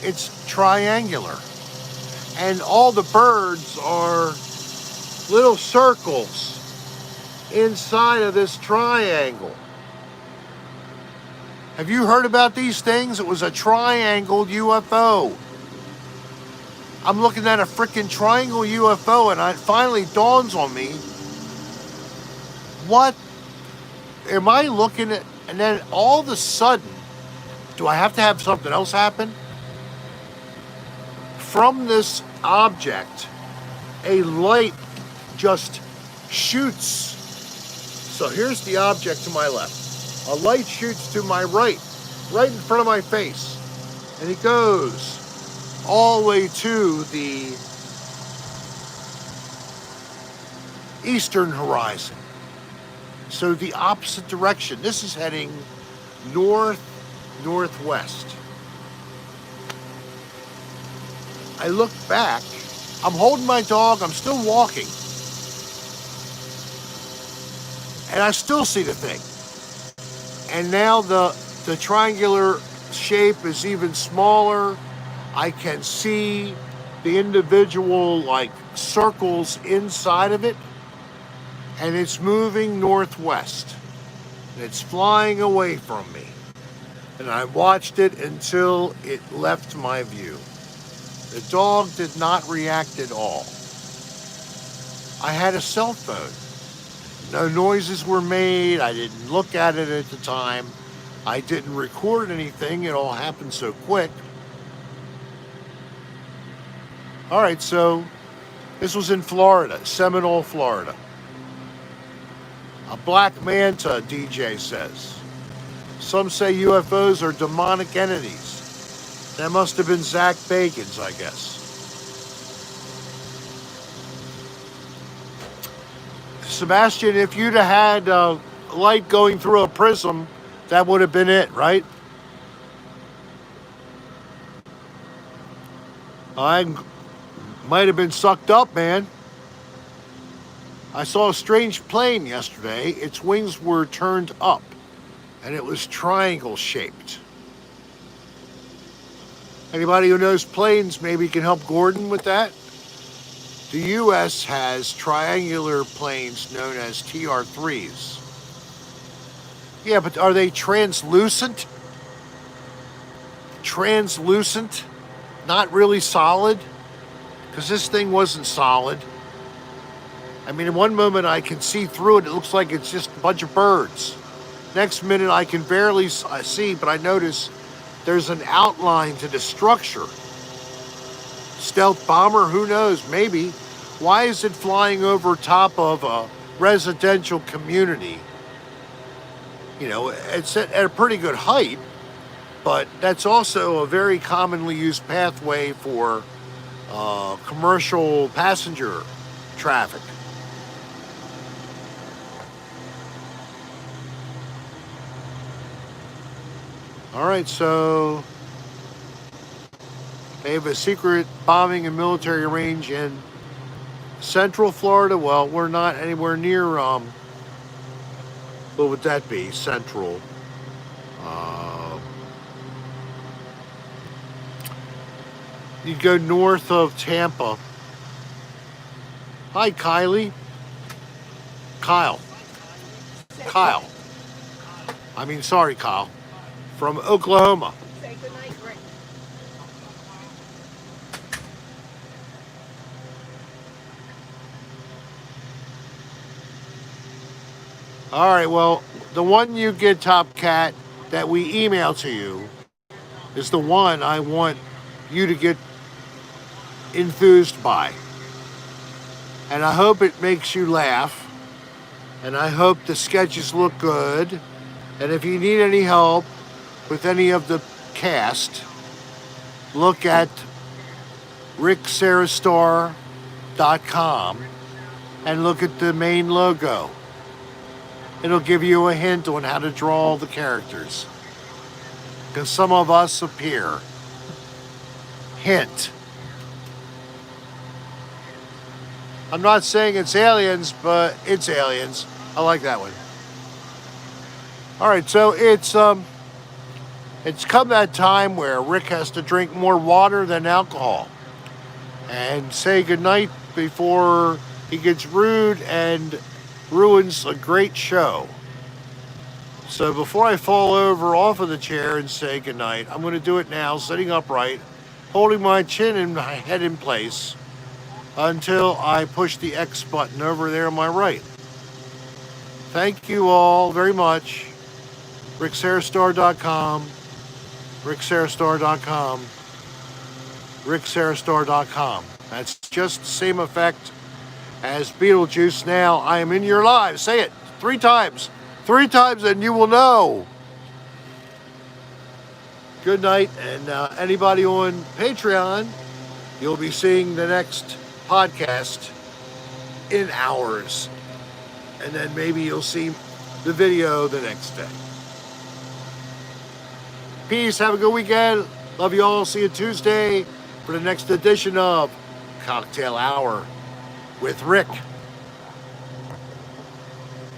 It's triangular. And all the birds are little circles inside of this triangle. Have you heard about these things? It was a triangled UFO. I'm looking at a freaking triangle UFO, and it finally dawns on me, what am I looking at? And then all of a sudden, do I have to have something else happen? From this object, a light just shoots. So here's the object to my left. A light shoots to my right in front of my face. And it goes all the way to the eastern horizon. So the opposite direction. This is heading northwest. I look back. I'm holding my dog. I'm still walking. And I still see the thing. And now the triangular shape is even smaller. I can see the individual like circles inside of it. And it's moving northwest. And it's flying away from me. And I watched it until it left my view. The dog did not react at all. I had a cell phone. No noises were made. I didn't look at it at the time. I didn't record anything. It all happened so quick. All right, so this was in Florida, Seminole, Florida. A black manta, DJ says. Some say UFOs are demonic entities. That must have been Zach Bacon's, I guess. Sebastian, if you'd have had light going through a prism, that would have been it, right? I might have been sucked up, man. I saw a strange plane yesterday. Its wings were turned up, and it was triangle shaped. Anybody who knows planes maybe can help Gordon with that? The U.S. has triangular planes known as TR-3s. Yeah, but are they translucent? Translucent? Not really solid? Because this thing wasn't solid. I mean, in one moment I can see through it. It looks like it's just a bunch of birds. Next minute I can barely see, but I notice there's an outline to the structure. Stealth bomber, who knows, maybe. Why is it flying over top of a residential community? You know, it's at a pretty good height, but that's also a very commonly used pathway for commercial passenger traffic. All right, so they have a secret bombing and military range in Central Florida. Well, we're not anywhere near, what would that be? Central. Uh, you go north of Tampa. Hi, Kylie. Kyle. Kyle. I mean, sorry, Kyle. From Oklahoma. Say goodnight, Rick. All right, well, the one you get, Top Cat, that we email to you is the one I want you to get enthused by. And I hope it makes you laugh. And I hope the sketches look good. And if you need any help with any of the cast, look at ricksarastar.com and look at the main logo. It'll give you a hint on how to draw the characters. Because some of us appear. Hint. I'm not saying it's aliens, but it's aliens. I like that one. All right, so it's come that time where Rick has to drink more water than alcohol and say goodnight before he gets rude and ruins a great show. So before I fall over off of the chair and say goodnight, I'm going to do it now, sitting upright, holding my chin and my head in place until I push the X button over there on my right. Thank you all very much. ricksarastar.com, ricksarastar.com, ricksarastar.com. That's just the same effect as Beetlejuice. Now I am in your lives. Say it 3 times. 3 times and you will know. Good night. And anybody on Patreon, you'll be seeing the next podcast in hours. And then maybe you'll see the video the next day. Peace. Have a good weekend. Love you all. See you Tuesday for the next edition of Cocktail Hour with Rick.